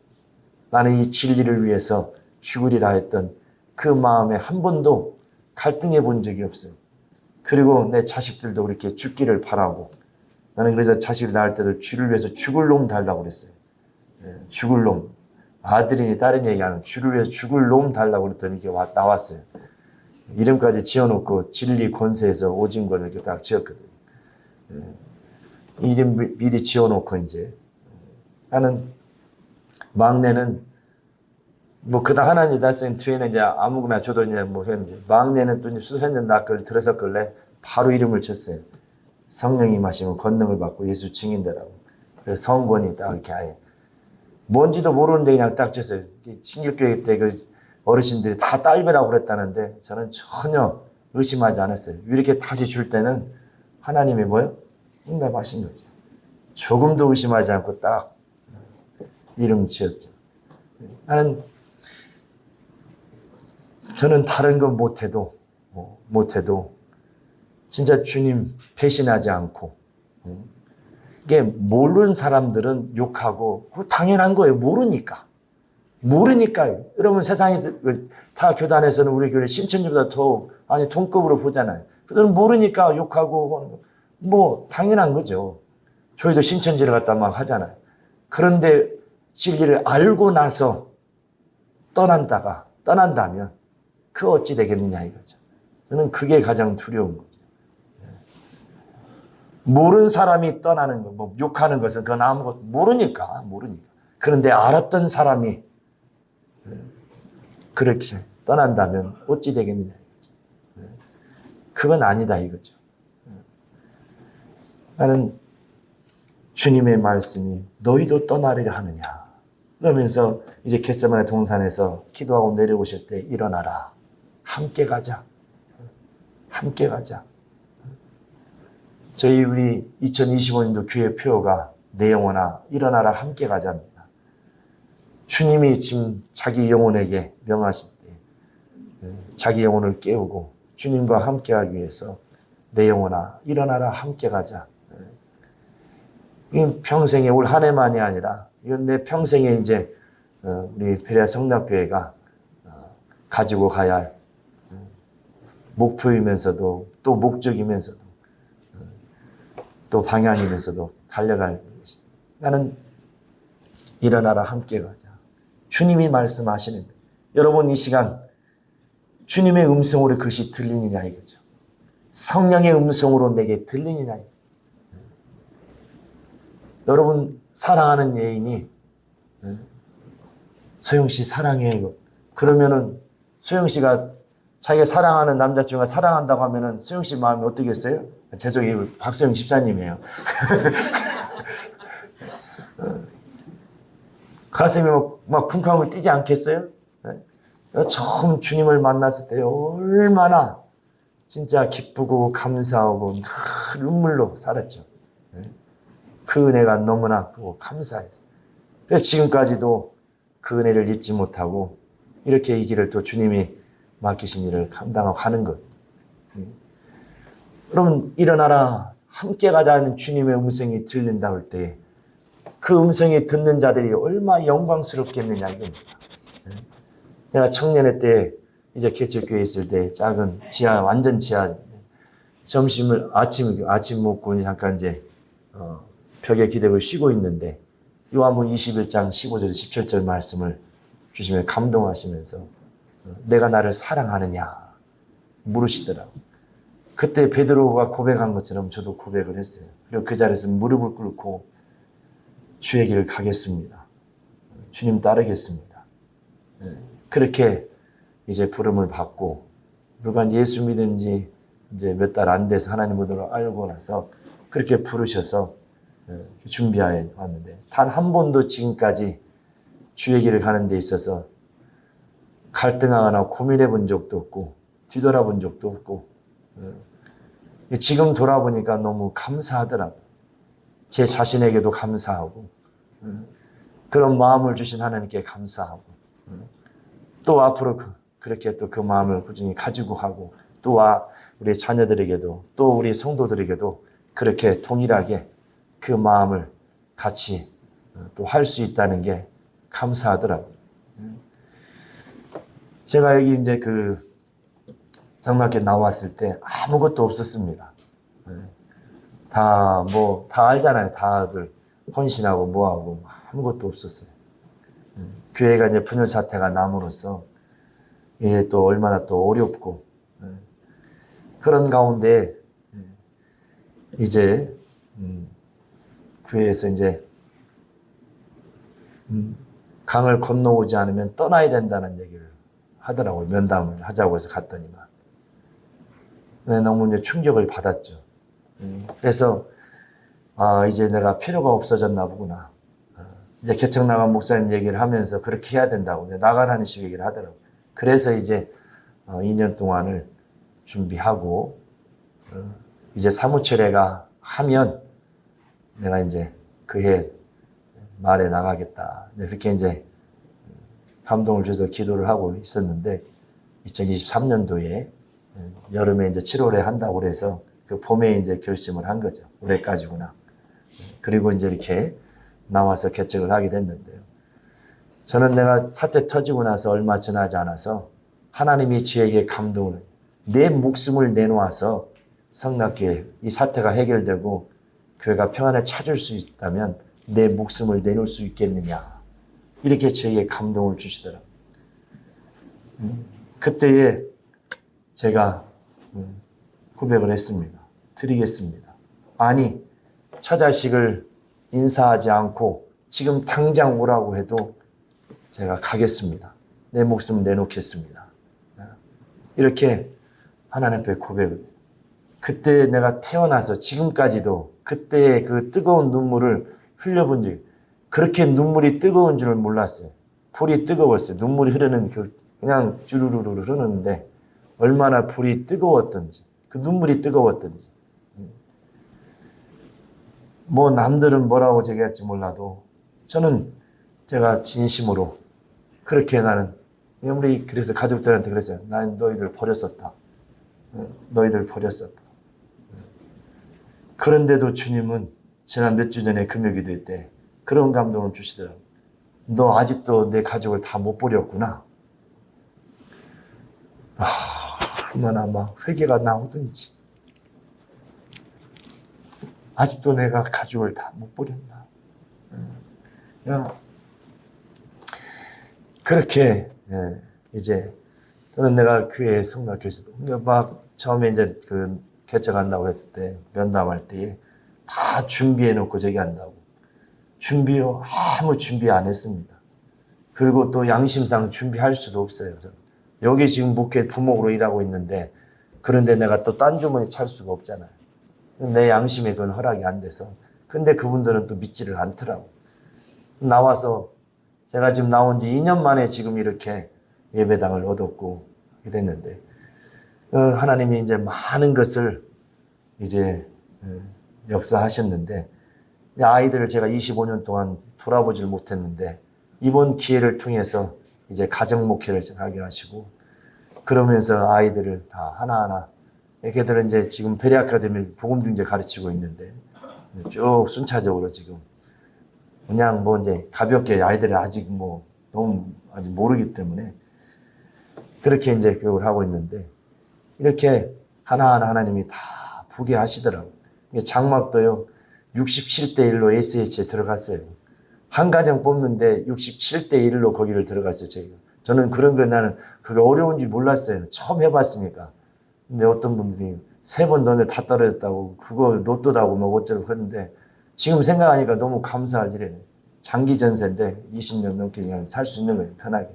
나는 이 진리를 위해서 죽으리라 했던 그 마음에 한 번도 갈등해 본 적이 없어요. 그리고 내 자식들도 그렇게 죽기를 바라고 나는 그래서 자식을 낳을 때도 주를 위해서 죽을 놈 달라고 그랬어요. 죽을 놈. 아들이니 딸이니 얘기하는 주를 위해서 죽을 놈 달라고 그랬더니 이게 나왔어요. 이름까지 지어놓고 진리 권세에서 오진걸 이렇게 딱 지었거든요. 이름 미리 지어놓고 이제 나는 막내는 뭐 그다 하나님 달성 뒤에는 이제 아무거나 줘도 이제 뭐 했는데 막내는 또 이제 수술했는 낙을 들어섰길래 바로 이름을 쳤어요. 성령이 마시면 권능을 받고 예수 증인되라고. 그래서 성권이 딱 이렇게 아예 뭔지도 모르는데 그냥 딱 쳤어요. 신길교회 때 그 어르신들이 다 딸배라고 그랬다는데 저는 전혀 의심하지 않았어요. 이렇게 다시 줄 때는 하나님이 뭐요? 응답하신 거죠. 조금도 의심하지 않고 딱 이름 지었죠. 저는 다른 건 못해도 진짜 주님 배신하지 않고 이게 모르는 사람들은 욕하고 그거 당연한 거예요. 모르니까요. 여러분 세상에서 다 교단에서는 우리 교회 신천지보다 더 동급으로 보잖아요. 그들은 모르니까 욕하고 뭐 당연한 거죠. 저희도 신천지를 갖다 막 하잖아요. 그런데 진리를 알고 나서 떠난다면 그 어찌 되겠느냐 이거죠. 저는 그게 가장 두려운 거죠. 모르는 사람이 떠나는 거, 뭐 욕하는 것은 그건 아무것도 모르니까. 그런데 알았던 사람이 그렇게 떠난다면 어찌 되겠느냐 이거죠. 그건 아니다 이거죠. 나는 주님의 말씀이 너희도 떠나리라 하느냐. 그러면서 이제 겟세마네 동산에서 기도하고 내려오실 때 일어나라. 함께 가자. 함께 가자. 우리 2025년도 교회 표어가 내 영혼아 일어나라 함께 가자입니다. 주님이 지금 자기 영혼에게 명하실 때 자기 영혼을 깨우고 주님과 함께 하기 위해서 내 영혼아 일어나라 함께 가자. 이건 평생에 올 한 해만이 아니라 이건 내 평생에 이제 우리 베레아 성락교회가 가지고 가야 할 목표이면서도 또 목적이면서도 또 방향이면서도 달려갈 것입니다. 나는 일어나라 함께 가자. 주님이 말씀하시는 거예요. 여러분 이 시간 주님의 음성으로 그것이 들리느냐 이거죠. 성령의 음성으로 내게 들리느냐. 여러분 사랑하는 여인이 소영씨 사랑해 이거. 그러면은 소영씨가 자기가 사랑하는 남자친구가 사랑한다고 하면은 소영씨 마음이 어떻겠어요? 죄송해요. 박소영 집사님이에요. 가슴이 막 쿵쾅을 뛰지 않겠어요? 처음 주님을 만났을 때 얼마나 진짜 기쁘고 감사하고 늘 눈물로 살았죠. 그 은혜가 너무나 크고 감사했어요. 그래서 지금까지도 그 은혜를 잊지 못하고 이렇게 이 길을 또 주님이 맡기신 일을 감당하고 하는 것. 여러분 일어나라 함께 가자는 주님의 음성이 들린다 할 때 그 음성이 듣는 자들이 얼마나 영광스럽겠느냐 이겁니다. 내가 청년회 때 이제 개척교회에 있을 때 작은 지하 완전 지하 아침 먹고 잠깐 이제 벽에 기대고 쉬고 있는데 요한복음 21장 15절 17절 말씀을 주시면 감동하시면서 내가 나를 사랑하느냐 물으시더라고. 그때 베드로가 고백한 것처럼 저도 고백을 했어요. 그리고 그 자리에서 무릎을 꿇고 주의 길을 가겠습니다. 주님 따르겠습니다. 그렇게 이제 부름을 받고 그러니까 예수 믿은 지 이제 몇 달 안 돼서 하나님 의도를 알고 나서 그렇게 부르셔서 준비하여 왔는데 단 한 번도 지금까지 주의 길을 가는 데 있어서 갈등하거나 고민해 본 적도 없고 뒤돌아본 적도 없고 지금 돌아보니까 너무 감사하더라고요. 제 자신에게도 감사하고 그런 마음을 주신 하나님께 감사하고 또 앞으로 그렇게 또 그 마음을 꾸준히 가지고 하고 또 우리 자녀들에게도 또 우리 성도들에게도 그렇게 동일하게 그 마음을 같이 또 할 수 있다는 게 감사하더라고요. 제가 여기 이제 그 성막에 나왔을 때 아무것도 없었습니다. 다 알잖아요. 다들 헌신하고 뭐하고 아무것도 없었어요. 교회가 이제 분열 사태가 남으로써 이게 또 얼마나 또 어렵고 그런 가운데 이제 교회에서 이제 강을 건너오지 않으면 떠나야 된다는 얘기를 하더라고요. 면담을 하자고 해서 갔더니만 너무 이제 충격을 받았죠. 그래서 이제 내가 필요가 없어졌나 보구나. 이제 개척 나간 목사님 얘기를 하면서 그렇게 해야 된다고 나가라는 식으로 얘기를 하더라고요. 그래서 이제 2년 동안을 준비하고 이제 사무처회가 하면 내가 이제 그해 말에 나가겠다. 그렇게 이제 감동을 줘서 기도를 하고 있었는데 2023년도에 여름에 이제 7월에 한다고 그래서 그 봄에 이제 결심을 한 거죠. 올해까지구나. 그리고 이제 이렇게 나와서 개척을 하게 됐는데요. 저는 내가 사태 터지고 나서 얼마 지나지 않아서 하나님이 저에게 감동을 내 목숨을 내놓아서 성락교회 이 사태가 해결되고 교회가 평안을 찾을 수 있다면 내 목숨을 내놓을 수 있겠느냐 이렇게 저에게 감동을 주시더라고요. 그때에 제가 고백을 했습니다. 드리겠습니다. 아니 처자식을 인사하지 않고 지금 당장 오라고 해도 제가 가겠습니다. 내 목숨 내놓겠습니다. 이렇게 하나님 앞에 고백을. 그때 내가 태어나서 지금까지도 그때의 그 뜨거운 눈물을 흘려본 적이, 그렇게 눈물이 뜨거운 줄을 몰랐어요. 불이 뜨거웠어요. 눈물이 흐르는 그냥 주르르르 흐르는데 얼마나 불이 뜨거웠던지, 그 눈물이 뜨거웠던지. 뭐 남들은 뭐라고 얘기할지 몰라도 저는 제가 진심으로 그렇게 나는, 우리 그래서 가족들한테 그랬어요. 난 너희들 버렸었다. 너희들 버렸었다. 그런데도 주님은 지난 몇 주 전에 금요기도 때 그런 감동을 주시더라고요. 너 아직도 내 가족을 다 못 버렸구나. 얼마나 막 회개가 나오든지. 아직도 내가 가족을 다 못 버렸나. 그렇게 이제 저는 내가 교회에 성락교에서도 막 처음에 이제 그 개척한다고 했을 때 면담할 때 다 준비해 놓고 저기 한다고. 아무 준비 안 했습니다. 그리고 또 양심상 준비할 수도 없어요. 여기 지금 목회 부목으로 일하고 있는데 그런데 내가 또 딴 주머니 찰 수가 없잖아요. 내 양심에 그건 허락이 안 돼서. 근데 그분들은 또 믿지를 않더라고. 나와서 제가 지금 나온 지 2년 만에 지금 이렇게 예배당을 얻었고 됐는데 하나님이 이제 많은 것을 이제 역사하셨는데 아이들을 제가 25년 동안 돌아보질 못했는데 이번 기회를 통해서 이제 가정 목회를 하게 하시고 그러면서 아이들을 다 하나하나 걔들은 이제 지금 베레 아카데미 복음중재 가르치고 있는데 쭉 순차적으로 지금 그냥 뭐 이제 가볍게 아이들이 아직 뭐 너무 아직 모르기 때문에 그렇게 이제 교육을 하고 있는데 이렇게 하나하나 하나님이 다 보게 하시더라고요. 장막도요 67대 1로 SH에 들어갔어요. 한 가정 뽑는데 67대 1로 거기를 들어갔어요. 저는 그런 거 나는 그게 어려운지 몰랐어요. 처음 해봤으니까. 근데 어떤 분들이 3번 너네 다 떨어졌다고 그거 로또다고 뭐 어쩌고 그러는데 지금 생각하니까 너무 감사할 일이에요. 장기 전세인데 20년 넘게 그냥 살 수 있는 거예요. 편하게.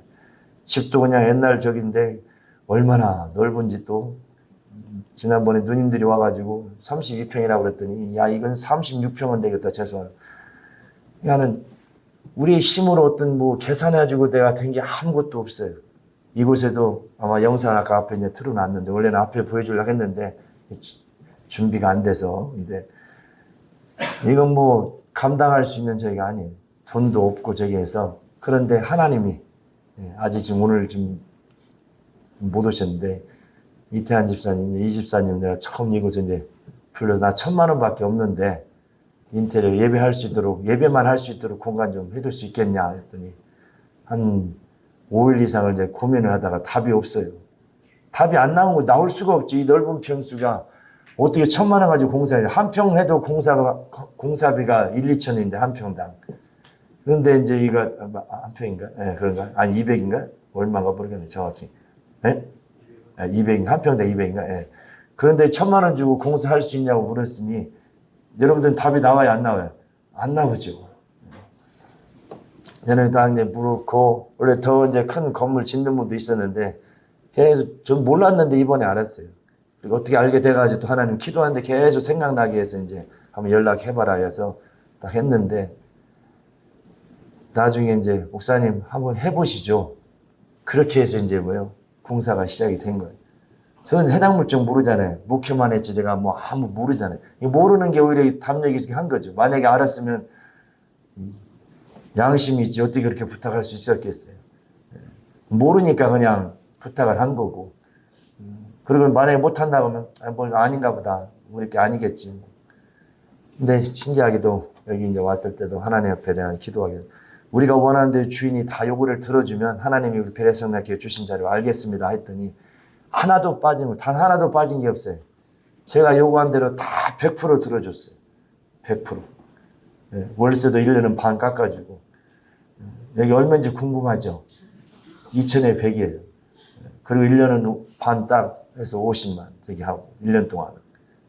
집도 그냥 옛날 적인데 얼마나 넓은지 또 지난번에 누님들이 와가지고 32평이라고 그랬더니 야 이건 36평은 되겠다. 죄송합니다. 나는 우리의 힘으로 어떤 뭐 계산해가지고 내가 된 게 아무것도 없어요. 이곳에도 아마 영상 아까 앞에 이제 틀어놨는데 원래는 앞에 보여주려고 했는데 준비가 안 돼서 근데 이건 뭐 감당할 수 있는 저희가 아니에요. 돈도 없고 저기 해서 그런데 하나님이 아직 지금 오늘 좀 못 오셨는데 이태한 집사님, 이 집사님 내가 처음 이곳에 이제 불러서 나 1,000만 원밖에 없는데 인테리어 예배할 수 있도록 예배만 할 수 있도록 공간 좀 해줄 수 있겠냐 했더니 한 5일 이상을 이제 고민을 하다가 답이 없어요. 답이 안 나오고 나올 수가 없지. 이 넓은 평수가 어떻게 1,000만 원 가지고 공사해. 한 평 해도 공사비가 1, 2천인데 한 평당. 그런데 이제 이거 한 평인가? 예, 그런가? 아니 200인가? 얼마가 모르겠네 정확히. 예? 200인가? 한 평당 200인가? 예. 그런데 1,000만 원 주고 공사할 수 있냐고 물었으니 여러분들은 답이 나와요? 안 나와요? 안 나오죠. 저는 당연히 물었고 원래 더 이제 큰 건물 짓는 분도 있었는데 계속 전 몰랐는데 이번에 알았어요. 그리고 어떻게 알게 돼가지고 또 하나님 기도하는데 계속 생각나게 해서 이제 한번 연락해봐라 해서 딱 했는데 나중에 이제 목사님 한번 해보시죠. 그렇게 해서 이제 뭐요? 공사가 시작이 된 거예요. 저는 해당 물정 모르잖아요. 목회만 했지 제가 뭐 아무 모르잖아요. 모르는 게 오히려 담력이 있게 한 거죠. 만약에 알았으면 양심이 있지 어떻게 그렇게 부탁할 수 있었겠어요. 모르니까 그냥 부탁을 한 거고. 그리고 만약에 못한다고 하면 뭐 아닌가 보다. 뭐 이렇게 아니겠지. 근데 신기하게도 여기 이제 왔을 때도 하나님 앞에 대한 기도하게 우리가 원하는 대로 주인이 다 요구를 들어주면 하나님이 우리 베레성나교회 주신 자료 알겠습니다 했더니 하나도 빠진 거, 단 하나도 빠진 게 없어요. 제가 요구한 대로 다 100% 들어줬어요. 100%. 네, 월세도 1년은 반 깎아주고. 여기 얼마인지 궁금하죠? 2천에 100이에요. 그리고 1년은 반 딱 해서 50만 저기 하고 1년 동안.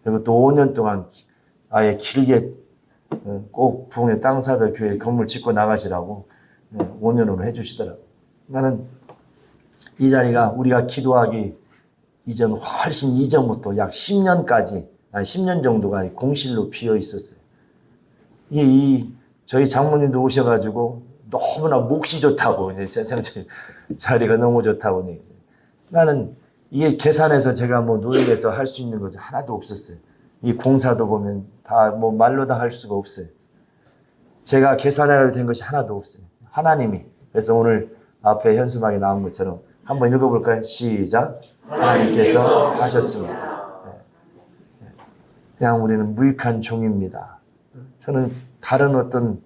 그리고 또 5년 동안 아예 길게 꼭 부흥에 땅 사서 교회 건물 짓고 나가시라고 5년으로 해주시더라고요. 나는 이 자리가 우리가 기도하기 이전 훨씬 이전부터 약 10년까지 한 10년 정도가 공실로 비어 있었어요. 저희 장모님도 오셔가지고 너무나 몫이 좋다고, 이제 세상 자리가 너무 좋다고. 나는 이게 계산해서 제가 뭐 노력해서 할 수 있는 것이 하나도 없었어요. 이 공사도 보면 다 뭐 말로 다 할 수가 없어요. 제가 계산해야 된 것이 하나도 없어요. 하나님이. 그래서 오늘 앞에 현수막에 나온 것처럼 한번 읽어볼까요? 시작. 하나님께서 하셨습니다. 그냥 우리는 무익한 종입니다. 저는 다른 어떤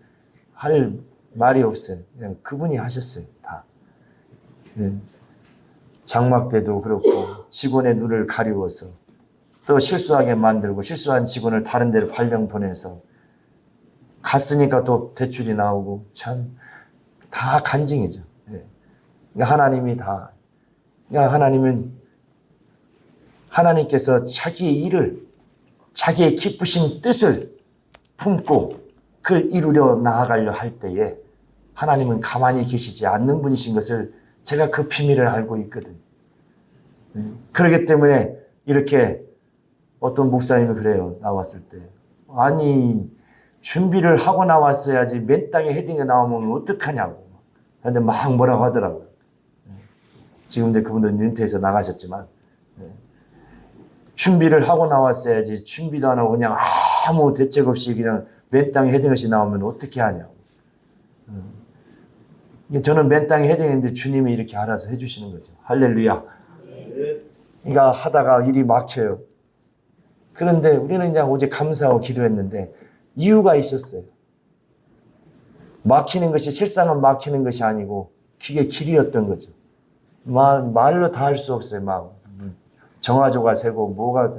할 말이 없어요. 그냥 그분이 하셨어요. 다. 장막 때도 그렇고 직원의 눈을 가리워서 또 실수하게 만들고 실수한 직원을 다른 데로 발령 보내서 갔으니까 또 대출이 나오고 참 다 간증이죠. 그러니까 하나님이 다. 그러니까 하나님께서 자기의 일을 자기의 기쁘신 뜻을 품고 그걸 이루려 나아가려 할 때에 하나님은 가만히 계시지 않는 분이신 것을 제가 그 비밀을 알고 있거든요. 그렇기 때문에 이렇게 어떤 목사님이 그래요. 나왔을 때. 아니 준비를 하고 나왔어야지 맨 땅에 헤딩에 나오면 어떡하냐고. 그런데 막 뭐라고 하더라고요. 지금 이제 그분도 윤태에서 나가셨지만 준비를 하고 나왔어야지 준비도 안 하고 그냥 아무 대책 없이 그냥 맨 땅에 헤딩 없이 나오면 어떻게 하냐고. 저는 맨 땅에 헤딩했는데 주님이 이렇게 알아서 해주시는 거죠. 할렐루야. 그러니까 하다가 일이 막혀요. 그런데 우리는 그냥 오직 감사하고 기도했는데 이유가 있었어요. 막히는 것이 실상은 막히는 것이 아니고 그게 길이었던 거죠. 말로 다 할 수 없어요. 막 정화조가 세고 뭐가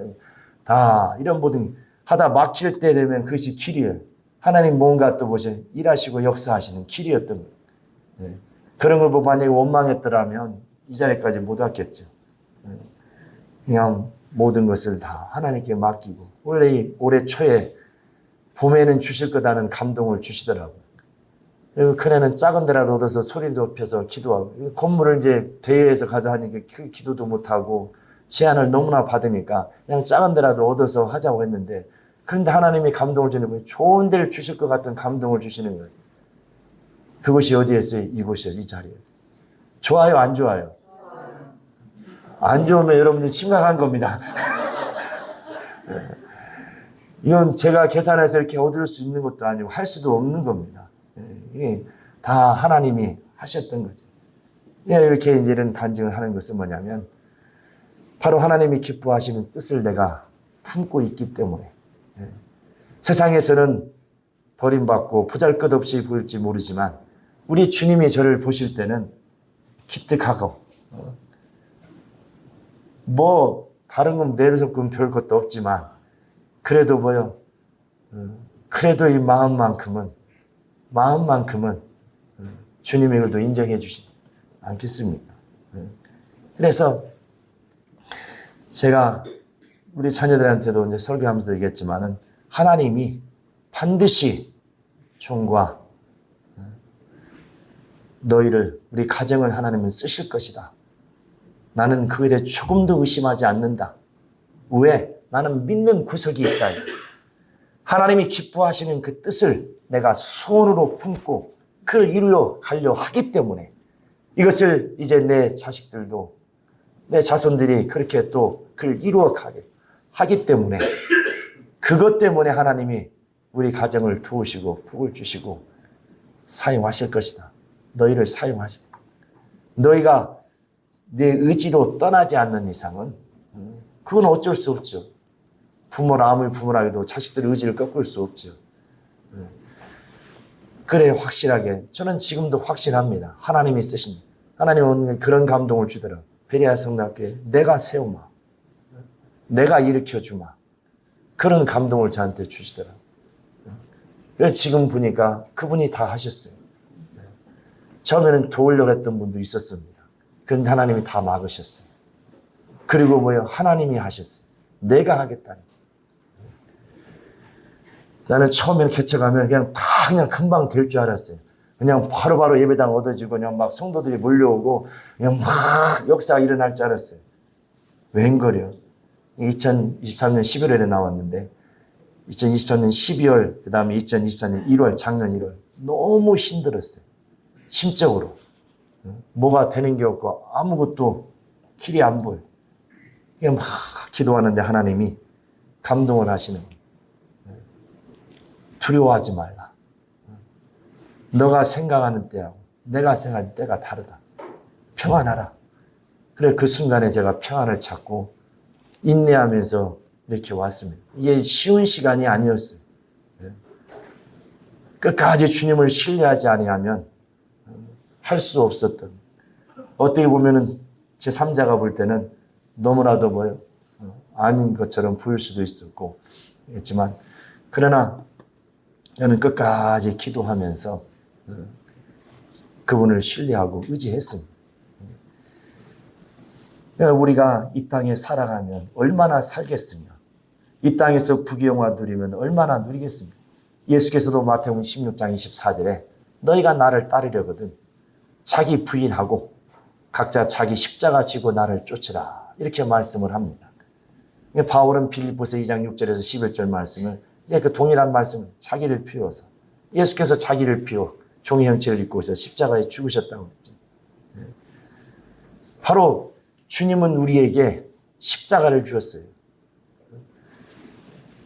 다 이런 모든 하다 막힐 때 되면 그것이 길이에요. 하나님 뭔가 또 보세요. 일하시고 역사하시는 길이었던 거예요. 그런 걸 보고 만약에 원망했더라면 이 자리까지 못 왔겠죠. 그냥 모든 것을 다 하나님께 맡기고 원래 올해 초에 봄에는 주실 거다는 감동을 주시더라고요. 그리고 큰애는 작은 데라도 얻어서 소리 높여서 기도하고 건물을 이제 대여해서 가자 하니까 그 기도도 못하고 제안을 너무나 받으니까 그냥 작은 데라도 얻어서 하자고 했는데 그런데 하나님이 감동을 주는 거예요. 좋은 데를 주실 것 같은 감동을 주시는 거예요. 그것이 어디였어요? 이곳이었어요. 이 자리였어요. 좋아요? 안 좋아요? 안 좋으면 여러분들 심각한 겁니다. 이건 제가 계산해서 이렇게 얻을 수 있는 것도 아니고 할 수도 없는 겁니다. 이게 다 하나님이 하셨던 거죠. 이렇게 이제 이런 간증을 하는 것은 뭐냐면 바로 하나님이 기뻐하시는 뜻을 내가 품고 있기 때문에 세상에서는 버림받고 보잘것없이 보일지 모르지만 우리 주님이 저를 보실 때는 기특하고 뭐 다른 건 내려서건 별 것도 없지만 그래도 뭐요? 그래도 이 마음만큼은 주님의 일도 인정해 주시지 않겠습니까? 그래서 제가 우리 자녀들한테도 이제 설교하면서 얘기했지만은 하나님이 반드시 종과 너희를 우리 가정을 하나님은 쓰실 것이다. 나는 그에 대해 조금도 의심하지 않는다. 왜? 나는 믿는 구석이 있다. 하나님이 기뻐하시는 그 뜻을 내가 소원으로 품고 그걸 이루어 가려 하기 때문에 이것을 이제 내 자식들도 내 자손들이 그렇게 또 그걸 이루어 가게 하기 때문에 그것 때문에 하나님이 우리 가정을 도우시고 복을 주시고 사용하실 것이다. 너희를 사용하실 것이다. 너희가 내 의지로 떠나지 않는 이상은 그건 어쩔 수 없죠. 부모라 아무리 부모라 해도 자식들의 의지를 꺾을 수 없죠. 그래 확실하게 저는 지금도 확신합니다. 하나님이 쓰십니다. 하나님은 그런 감동을 주더라. 베레아 성당교회 내가 세우마. 내가 일으켜주마. 그런 감동을 저한테 주시더라. 그래서 지금 보니까 그분이 다 하셨어요. 처음에는 도우려고 했던 분도 있었습니다. 그런데 하나님이 다 막으셨어요. 그리고 뭐요? 하나님이 하셨어요. 내가 하겠다니. 나는 처음에는 개척하면 그냥 금방 될 줄 알았어요. 그냥 바로바로 예배당 얻어지고 그냥 막 성도들이 몰려오고 그냥 막 역사가 일어날 줄 알았어요. 웬걸요? 2023년 11월에 나왔는데 2023년 12월, 그 다음에 2024년 1월, 작년 1월 너무 힘들었어요. 심적으로. 뭐가 되는 게 없고 아무것도 길이 안 보여. 막 기도하는데 하나님이 감동을 하시는 거예요. 두려워하지 말라. 너가 생각하는 때하고 내가 생각하는 때가 다르다. 평안하라. 그래 그 순간에 제가 평안을 찾고 인내하면서 이렇게 왔습니다. 이게 쉬운 시간이 아니었어요. 끝까지 주님을 신뢰하지 아니하면 할 수 없었던, 어떻게 보면은 제 3자가 볼 때는 너무나도 아닌 것처럼 보일 수도 있었고 했지만, 그러나 저는 끝까지 기도하면서 그분을 신뢰하고 의지했습니다. 우리가 이 땅에 살아가면 얼마나 살겠습니까? 이 땅에서 부귀영화 누리면 얼마나 누리겠습니까? 예수께서도 마태복음 16장 24절에 너희가 나를 따르려거든 자기 부인하고 각자 자기 십자가 지고 나를 쫓으라, 이렇게 말씀을 합니다. 바울은 필립보서 2장 6절에서 11절 말씀을, 그 동일한 말씀을 자기를 비워서, 예수께서 자기를 비워 종의 형체를 입고서 십자가에 죽으셨다고 했죠. 바로 주님은 우리에게 십자가를 주었어요.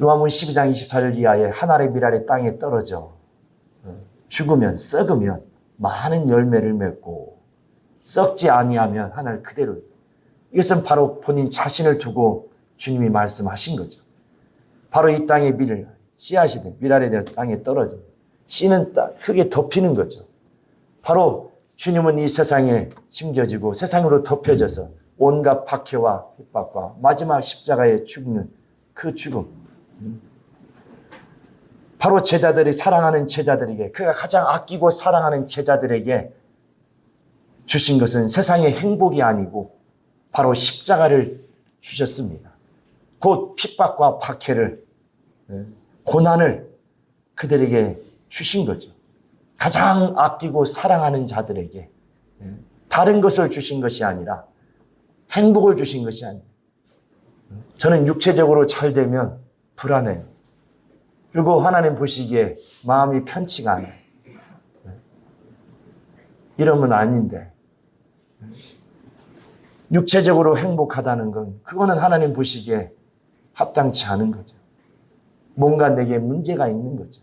요한복음 12장 24절 이하에 하늘의 밀알이 땅에 떨어져 죽으면, 썩으면 많은 열매를 맺고 썩지 아니하면 하늘 그대로. 이것은 바로 본인 자신을 두고 주님이 말씀하신 거죠. 바로 이 땅의 밀을, 씨앗이든 밀알에 대해서 땅에 떨어져 씨는 흙에 덮이는 거죠. 바로 주님은 이 세상에 심겨지고 세상으로 덮여져서 온갖 박해와 핍박과 마지막 십자가에 죽는 그 죽음, 바로 제자들이 사랑하는 제자들에게, 그가 가장 아끼고 사랑하는 제자들에게 주신 것은 세상의 행복이 아니고 바로 십자가를 주셨습니다. 곧 핍박과 박해를, 고난을 그들에게 주신 거죠. 가장 아끼고 사랑하는 자들에게 다른 것을 주신 것이 아니라 행복을 주신 것이 아니에요. 저는 육체적으로 잘 되면 불안해요. 그리고 하나님 보시기에 마음이 편치가 않아요. 이러면 아닌데, 육체적으로 행복하다는 건 그거는 하나님 보시기에 합당치 않은 거죠. 뭔가 내게 문제가 있는 거죠.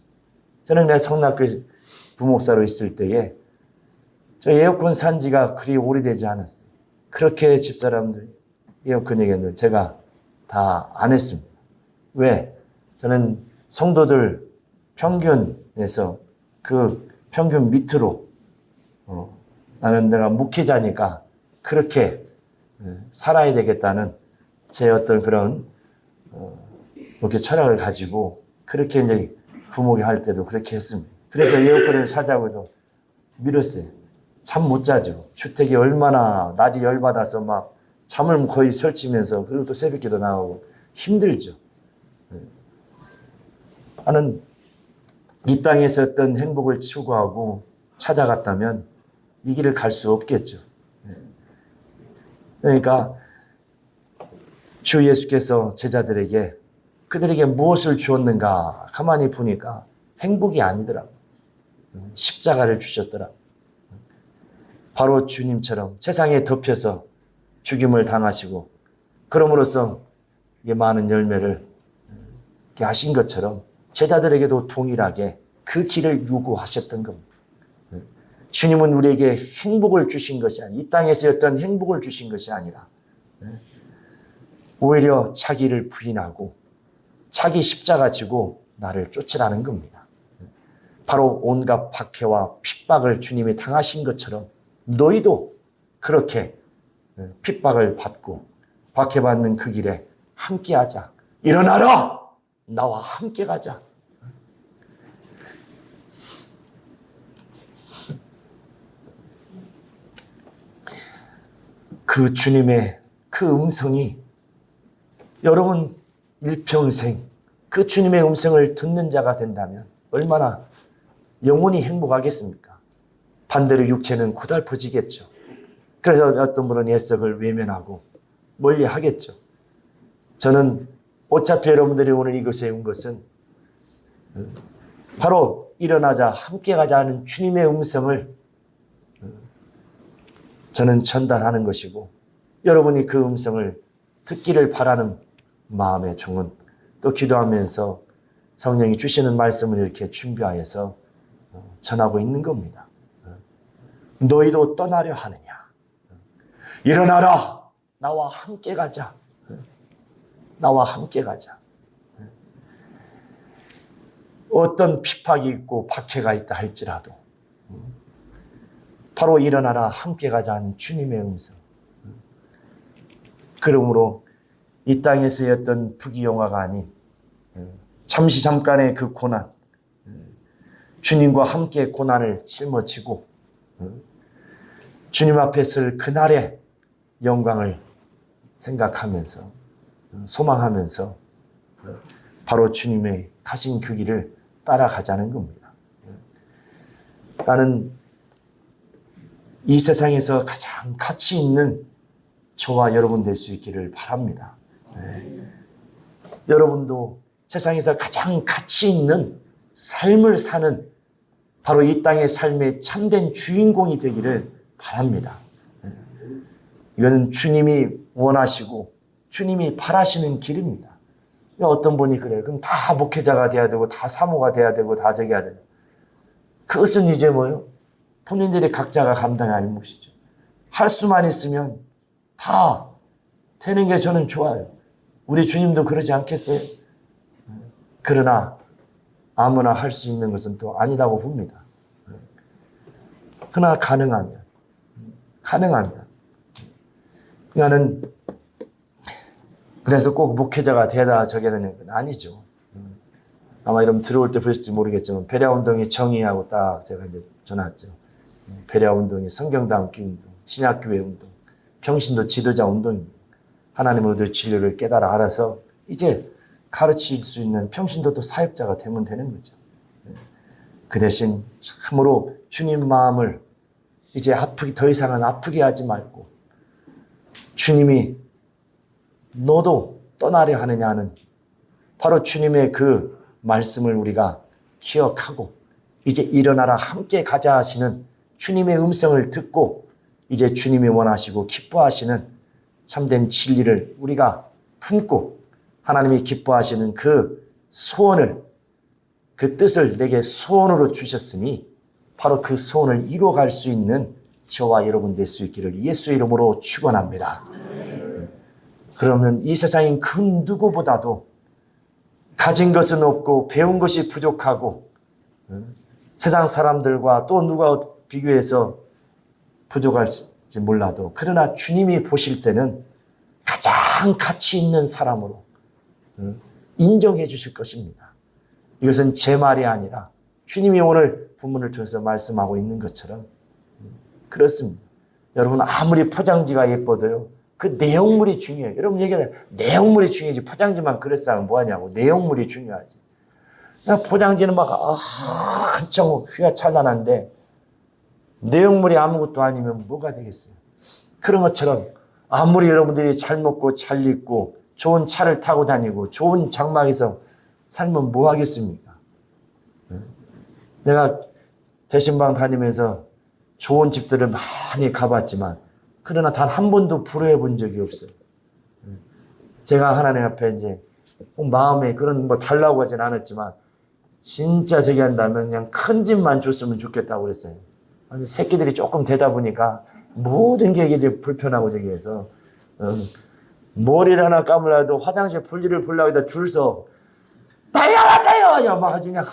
저는 내 성락교회 부목사로 있을 때에 저 에어컨 산 지가 그리 오래되지 않았어요. 그렇게 집사람들 에어컨 얘기했는데 제가 다 안 했습니다. 왜? 저는 성도들 평균에서 그 평균 밑으로 나는 내가 목회자니까 그렇게 살아야 되겠다는 제 어떤 그런 목회 철학을 가지고 그렇게 이제 부목회 할 때도 그렇게 했습니다. 그래서 에어컨을 사자고도 미뤘어요. 잠 못 자죠. 주택이 얼마나 낮이 열받아서 막 잠을 거의 설치면서, 그리고 또 새벽기도 나오고 힘들죠. 나는 이 땅에서 어떤 행복을 추구하고 찾아갔다면 이 길을 갈 수 없겠죠. 그러니까 주 예수께서 제자들에게, 그들에게 무엇을 주었는가 가만히 보니까 행복이 아니더라고요. 십자가를 주셨더라고요. 바로 주님처럼 세상에 덮여서 죽임을 당하시고 그럼으로써 많은 열매를 하신 것처럼 제자들에게도 동일하게 그 길을 요구하셨던 겁니다. 주님은 우리에게 행복을 주신 것이 아니라, 이 땅에서 어떤 행복을 주신 것이 아니라 오히려 자기를 부인하고 자기 십자가 지고 나를 쫓으라는 겁니다. 바로 온갖 박해와 핍박을 주님이 당하신 것처럼 너희도 그렇게 핍박을 받고 박해받는 그 길에 함께하자. 일어나라! 나와 함께 가자. 그 주님의 그 음성이 여러분 일평생 그 주님의 음성을 듣는 자가 된다면 얼마나 영원히 행복하겠습니까? 반대로 육체는 고달퍼지겠죠. 그래서 어떤 분은 예석을 외면하고 멀리 하겠죠. 저는 어차피 여러분들이 오늘 이곳에 온 것은 바로 일어나자 함께 가자 하는 주님의 음성을 저는 전달하는 것이고, 여러분이 그 음성을 듣기를 바라는 마음의 종은 또 기도하면서 성령이 주시는 말씀을 이렇게 준비하여서 전하고 있는 겁니다. 너희도 떠나려 하느냐? 일어나라! 나와 함께 가자. 나와 함께 가자. 어떤 핍박이 있고 박해가 있다 할지라도 바로 일어나라 함께 가자 하는 주님의 음성. 그러므로 이 땅에서의 어떤 부귀영화가 아닌 잠시 잠깐의 그 고난, 주님과 함께 고난을 짊어지고 주님 앞에 설 그날의 영광을 생각하면서 소망하면서 바로 주님의 가신 그 길을 따라가자는 겁니다. 나는 이 세상에서 가장 가치 있는 저와 여러분 될 수 있기를 바랍니다. 여러분도 세상에서 가장 가치 있는 삶을 사는 바로 이 땅의 삶의 참된 주인공이 되기를 바랍니다. 이거는 주님이 원하시고 주님이 바라시는 길입니다. 어떤 분이 그래요. 그럼 다 목회자가 돼야 되고 다 사모가 돼야 되고 다 저기 해야 되고. 그것은 이제 뭐요? 본인들이 각자가 감당할 몫이죠. 할 수만 있으면 다 되는 게 저는 좋아요. 우리 주님도 그러지 않겠어요? 그러나 아무나 할 수 있는 것은 또 아니라고 봅니다. 그러나 가능하면 나는 그래서 꼭 목회자가 되다 저게 되는 건 아니죠. 아마 여러분 들어올 때 보실지 모르겠지만 배려운동의 정의하고 딱 제가 이제 전화했죠. 배려운동이 성경담기 운동, 신약교회 운동, 평신도 지도자 운동입니다. 하나님의 의도 진리를 깨달아 알아서 이제 가르칠 수 있는 평신도도 사역자가 되면 되는 거죠. 그 대신 참으로 주님 마음을 이제 더 이상은 아프게 하지 말고 주님이 너도 떠나려 하느냐는 바로 주님의 그 말씀을 우리가 기억하고 이제 일어나라 함께 가자 하시는 주님의 음성을 듣고 이제 주님이 원하시고 기뻐하시는 참된 진리를 우리가 품고 하나님이 기뻐하시는 그 소원을, 그 뜻을 내게 소원으로 주셨으니 바로 그 소원을 이루어갈 수 있는 저와 여러분 될 수 있기를 예수의 이름으로 축원합니다. 그러면 이 세상인 그 누구보다도 가진 것은 없고 배운 것이 부족하고 세상 사람들과 또 누가 비교해서 부족할지 몰라도 그러나 주님이 보실 때는 가장 가치 있는 사람으로 인정해 주실 것입니다. 이것은 제 말이 아니라 주님이 오늘 본문을 통해서 말씀하고 있는 것처럼 그렇습니다. 여러분 아무리 포장지가 예뻐도요. 그 내용물이 중요해요. 여러분 얘기하잖아요. 내용물이 중요하지 포장지만 그랬으면 뭐하냐고. 내용물이 중요하지. 포장지는 막 한창 휘황찬란한데 내용물이 아무것도 아니면 뭐가 되겠어요. 그런 것처럼 아무리 여러분들이 잘 먹고 잘 입고 좋은 차를 타고 다니고 좋은 장막에서 살면 뭐 하겠습니까? 내가 대신방 다니면서 좋은 집들을 많이 가봤지만 그러나 단 한 번도 불효해 본 적이 없어요. 제가 하나님 앞에 이제 마음에 그런 뭐 달라고 하진 않았지만 진짜 저기 한다면 그냥 큰 집만 줬으면 좋겠다고 그랬어요. 새끼들이 조금 되다 보니까 모든 게 이제 불편하고 저기 해서 머리를 하나 감으려도 화장실 볼일을 보려고 해도 줄 서 빨리 야 막 아주 그냥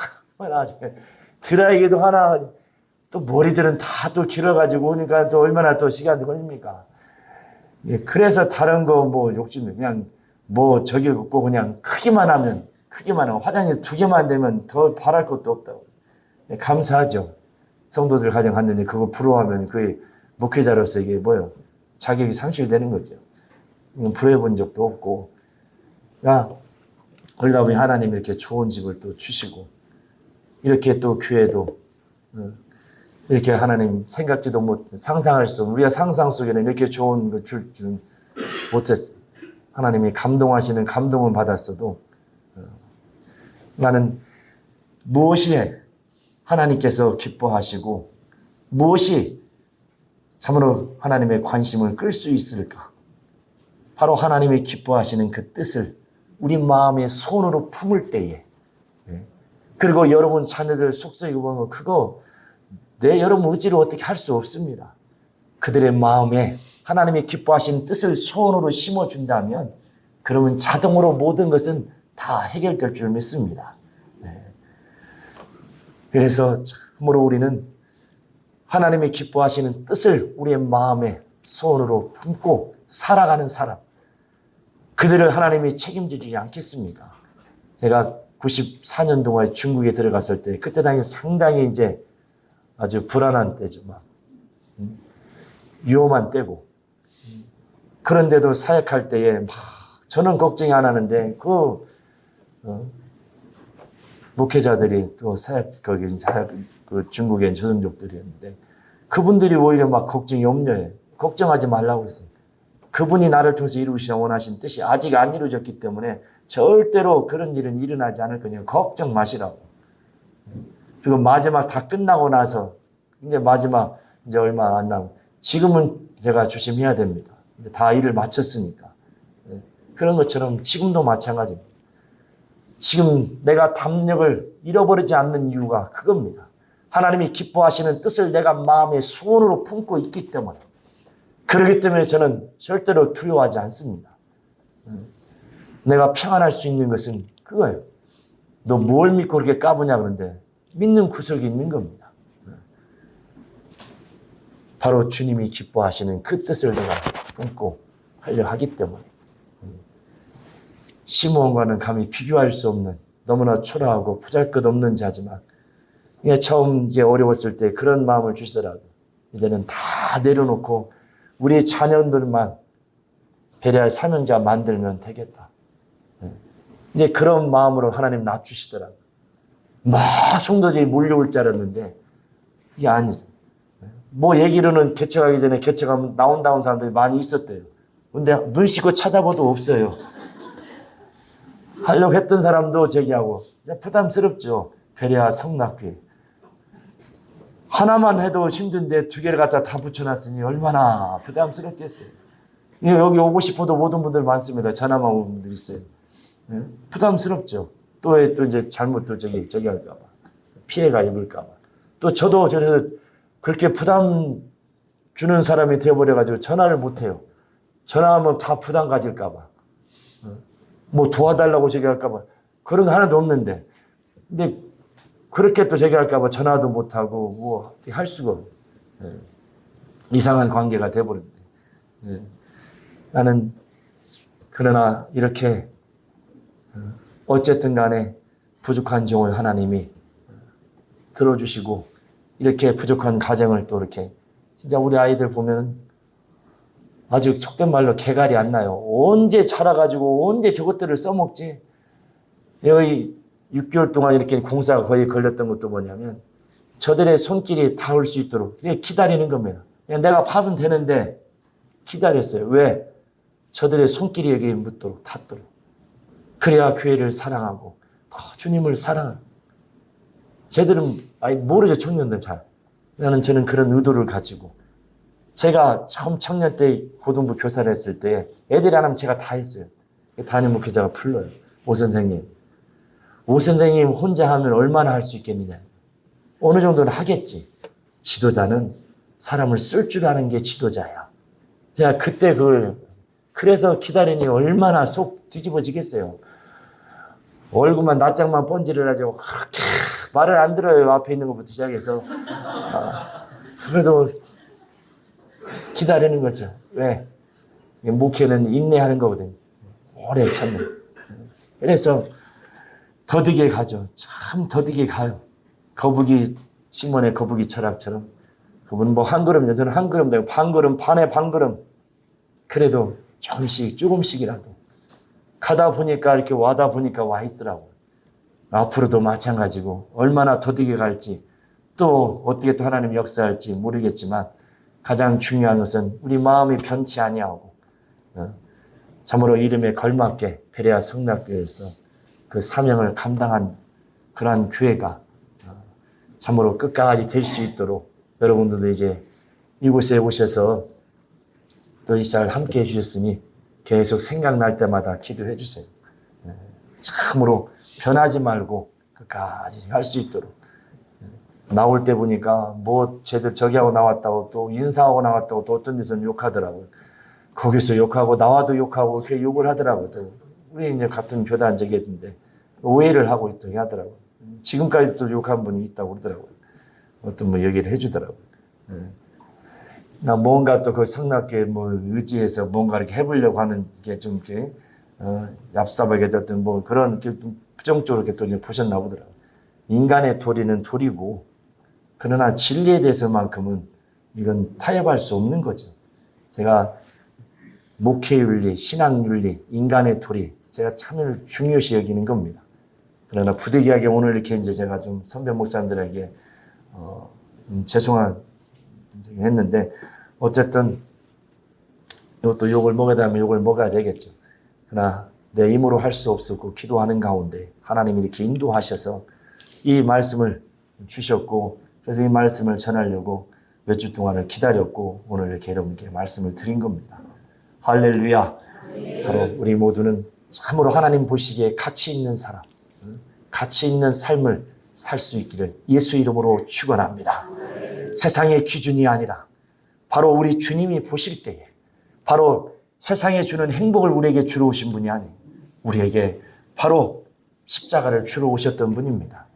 드라이기도 하나 또 머리들은 다 또 길어가지고 오니까 또 얼마나 또 시간이 걸립니까? 예, 그래서 다른 거 뭐 욕심 그냥 뭐 저기 없고 그냥 크기만 하면 화장실 2개만 되면 더 바랄 것도 없다고. 예, 감사하죠. 성도들 가정 갔는데 그거 부러워하면 그 목회자로서 이게 뭐요? 자격이 상실되는 거죠. 부러워 본 적도 없고. 그러다 보니 하나님이 이렇게 좋은 집을 또 주시고 이렇게 또 교회도 이렇게 하나님 생각지도 못 상상할 수 우리가 상상 속에는 이렇게 좋은 걸 줄 못했어요. 하나님이 감동하시는 감동은 받았어도 나는 무엇이 하나님께서 기뻐하시고 무엇이 참으로 하나님의 관심을 끌 수 있을까? 바로 하나님이 기뻐하시는 그 뜻을 우리 마음의 손으로 품을 때에, 그리고 여러분 자녀들 속썩이 보면 그거 내 여러분 의지로 어떻게 할 수 없습니다. 그들의 마음에 하나님이 기뻐하시는 뜻을 손으로 심어준다면 그러면 자동으로 모든 것은 다 해결될 줄 믿습니다. 그래서 참으로 우리는 하나님이 기뻐하시는 뜻을 우리의 마음에 손으로 품고 살아가는 사람, 그들을 하나님이 책임져 주지 않겠습니까? 제가 94년 동안 중국에 들어갔을 때 그때 당시 상당히 이제 아주 불안한 때죠. 막 위험한 때고, 그런데도 사역할 때에 막 저는 걱정이 안 하는데 목회자들이 또 그 중국엔 조선족들이었는데 그분들이 오히려 막 걱정이 염려해. 걱정하지 말라고 했어요. 그분이 나를 통해서 이루시려 원하신 뜻이 아직 안 이루어졌기 때문에 절대로 그런 일은 일어나지 않을 거니까 걱정 마시라고. 그리고 마지막 다 끝나고 나서 이제 마지막 이제 얼마 안 남고 지금은 제가 조심해야 됩니다. 이제 다 일을 마쳤으니까. 그런 것처럼 지금도 마찬가지입니다. 지금 내가 담력을 잃어버리지 않는 이유가 그겁니다. 하나님이 기뻐하시는 뜻을 내가 마음의 손으로 품고 있기 때문에, 그렇기 때문에 저는 절대로 두려워하지 않습니다. 내가 평안할 수 있는 것은 그거예요. 너 뭘 믿고 그렇게 까부냐 그런데 믿는 구석이 있는 겁니다. 바로 주님이 기뻐하시는 그 뜻을 내가 품고 하려 하기 때문에 시므온과는 감히 비교할 수 없는 너무나 초라하고 보잘것없는 자지만 처음 어려웠을 때 그런 마음을 주시더라고요. 이제는 다 내려놓고 우리 자녀들만 배려할 사명자 만들면 되겠다. 이제 그런 마음으로 하나님 낮추시더라고요. 막 성도들이 몰려올 줄 알았는데 그게 아니죠. 뭐 얘기로는 개척하기 전에 개척하면 나온다는 사람들이 많이 있었대요. 근데 눈 씻고 찾아봐도 없어요. 하려고 했던 사람도 제기하고 부담스럽죠. 베레아 성낙교회 하나만 해도 힘든데 두 개를 갖다 다 붙여놨으니 얼마나 부담스럽겠어요. 여기 오고 싶어도 모든 분들 많습니다. 전화만 오는 분들 있어요. 부담스럽죠. 또 이제 잘못 저기 할까봐 피해가 입을까봐. 또 저도 그래서 그렇게 부담 주는 사람이 되어버려가지고 전화를 못해요. 전화하면 다 부담 가질까봐. 뭐 도와달라고 저기 할까봐. 그런 거 하나도 없는데. 근데 그렇게 또 저기 할까봐 전화도 못하고 뭐 할 수가 없어요. 이상한 관계가 돼버립니다. 나는 그러나 이렇게 어쨌든 간에 부족한 종을 하나님이 들어주시고 이렇게 부족한 가정을 또 이렇게 진짜 우리 아이들 보면 아주 속된 말로 개갈이 안 나요. 언제 자라가지고 언제 저것들을 써먹지? 여기 6개월 동안 이렇게 공사가 거의 걸렸던 것도 뭐냐면 저들의 손길이 닿을 수 있도록 기다리는 겁니다. 그냥 내가 파면 되는데 기다렸어요. 왜? 저들의 손길이 여기에 묻도록 닿도록. 그래야 교회를 사랑하고 주님을 사랑하고. 쟤들은 모르죠. 청년들 잘. 저는 그런 의도를 가지고 제가 처음 청년 때 고등부 교사를 했을 때 애들이 안 하면 제가 다 했어요. 담임 목회자가 불러요. 오 선생님. 오 선생님 혼자 하면 얼마나 할 수 있겠느냐. 어느 정도는 하겠지. 지도자는 사람을 쓸 줄 아는 게 지도자야. 제가 그때 그래서 기다리니 얼마나 속 뒤집어지겠어요. 얼굴만 낯장만 번지를 하죠. 그렇게 말을 안 들어요. 앞에 있는 것부터 시작해서. 그래도 기다리는 거죠. 왜? 목회는 인내하는 거거든요. 오래 참는. 그래서 더디게 가죠. 참 더디게 가요. 시몬의 거북이 철학처럼. 그분은 뭐 한 걸음요. 저는 한 걸음 되고 반 걸음, 반에 반 걸음. 그래도 조금씩이라도. 가다 보니까 이렇게 와다 보니까 와 있더라고요. 앞으로도 마찬가지고 얼마나 더디게 갈지 또 어떻게 또 하나님 역사할지 모르겠지만 가장 중요한 것은 우리 마음이 변치 아니하고 참으로 이름에 걸맞게 베레아 성락교에서 그 사명을 감당한 그러한 교회가 참으로 끝까지 될 수 있도록 여러분들도 이제 이곳에 오셔서 또 이 날 함께 해주셨으니 계속 생각날 때마다 기도해 주세요. 참으로 변하지 말고 끝까지 할 수 있도록. 나올 때 보니까 뭐 쟤들 저기 하고 나왔다고 또 인사하고 나왔다고 또 어떤 데서는 욕하더라고요. 거기서 욕하고 나와도 욕하고 이렇게 욕을 하더라고요. 또 우리 이제 같은 교단 적이었는데 오해를 하고 있다고 하더라고요. 지금까지 또 욕한 분이 있다고 그러더라고요. 어떤 뭐 얘기를 해주더라고요. 나 뭔가 또 그 성락교에 뭐 의지해서 뭔가 이렇게 해보려고 하는 게 좀 이렇게 얍삽하게 됐던 뭐 그런 좀 부정적으로 이렇게 또 이제 보셨나 보더라고요. 인간의 도리는 도리고 그러나 진리에 대해서만큼은 이건 타협할 수 없는 거죠. 제가 목회윤리, 신앙윤리, 인간의 도리 제가 참 중요시 여기는 겁니다. 그러나 부득이하게 오늘 이렇게 이제 제가 좀 선배 목사님들에게 죄송한 했는데 어쨌든 이것도 욕을 먹어야 되면 욕을 먹어야 되겠죠. 그러나 내 힘으로 할 수 없었고 기도하는 가운데 하나님이 이렇게 인도하셔서 이 말씀을 주셨고 그래서 이 말씀을 전하려고 몇 주 동안을 기다렸고 오늘 이렇게 여러분께 말씀을 드린 겁니다. 할렐루야. 바로 우리 모두는 참으로 하나님 보시기에 가치 있는 사람, 가치 있는 삶을 살 수 있기를 예수 이름으로 축원합니다. 세상의 기준이 아니라 바로 우리 주님이 보실 때에 바로 세상에 주는 행복을 우리에게 주러 오신 분이 아니 우리에게 바로 십자가를 주러 오셨던 분입니다.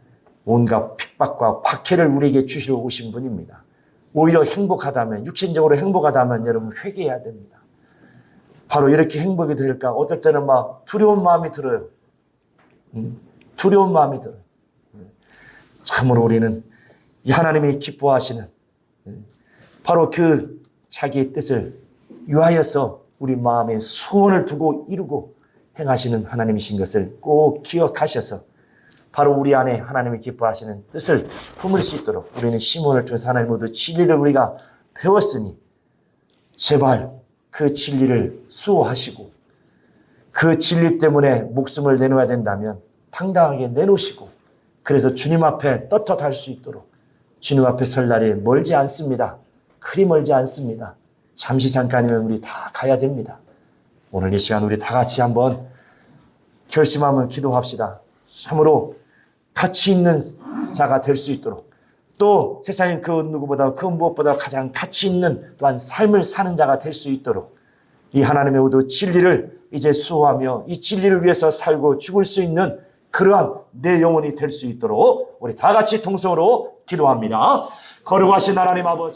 온갖 핍박과 박해를 우리에게 주시러 오신 분입니다. 오히려 행복하다면 육신적으로 행복하다면 여러분 회개해야 됩니다. 바로 이렇게 행복이 될까? 어떨 때는 막 두려운 마음이 들어요. 두려운 마음이 들어요. 참으로 우리는 이 하나님이 기뻐하시는 바로 그 자기의 뜻을 위하여서 우리 마음에 소원을 두고 이루고 행하시는 하나님이신 것을 꼭 기억하셔서 바로 우리 안에 하나님이 기뻐하시는 뜻을 품을 수 있도록 우리는 시몬을 통해서 하나님 모두 진리를 우리가 배웠으니 제발 그 진리를 수호하시고 그 진리 때문에 목숨을 내놓아야 된다면 당당하게 내놓으시고 그래서 주님 앞에 떳떳할 수 있도록 주님 앞에 설 날이 멀지 않습니다. 그리 멀지 않습니다. 잠시 잠깐이면 우리 다 가야 됩니다. 오늘 이 시간 우리 다 같이 한번 결심하면 기도합시다. 참으로 가치 있는 자가 될 수 있도록 또 세상에 그 누구보다 그 무엇보다 가장 가치 있는 또한 삶을 사는 자가 될 수 있도록 이 하나님의 의도 진리를 이제 수호하며 이 진리를 위해서 살고 죽을 수 있는 그러한 내 영혼이 될 수 있도록 우리 다 같이 통성으로 기도합니다. 거룩하신 하나님 아버지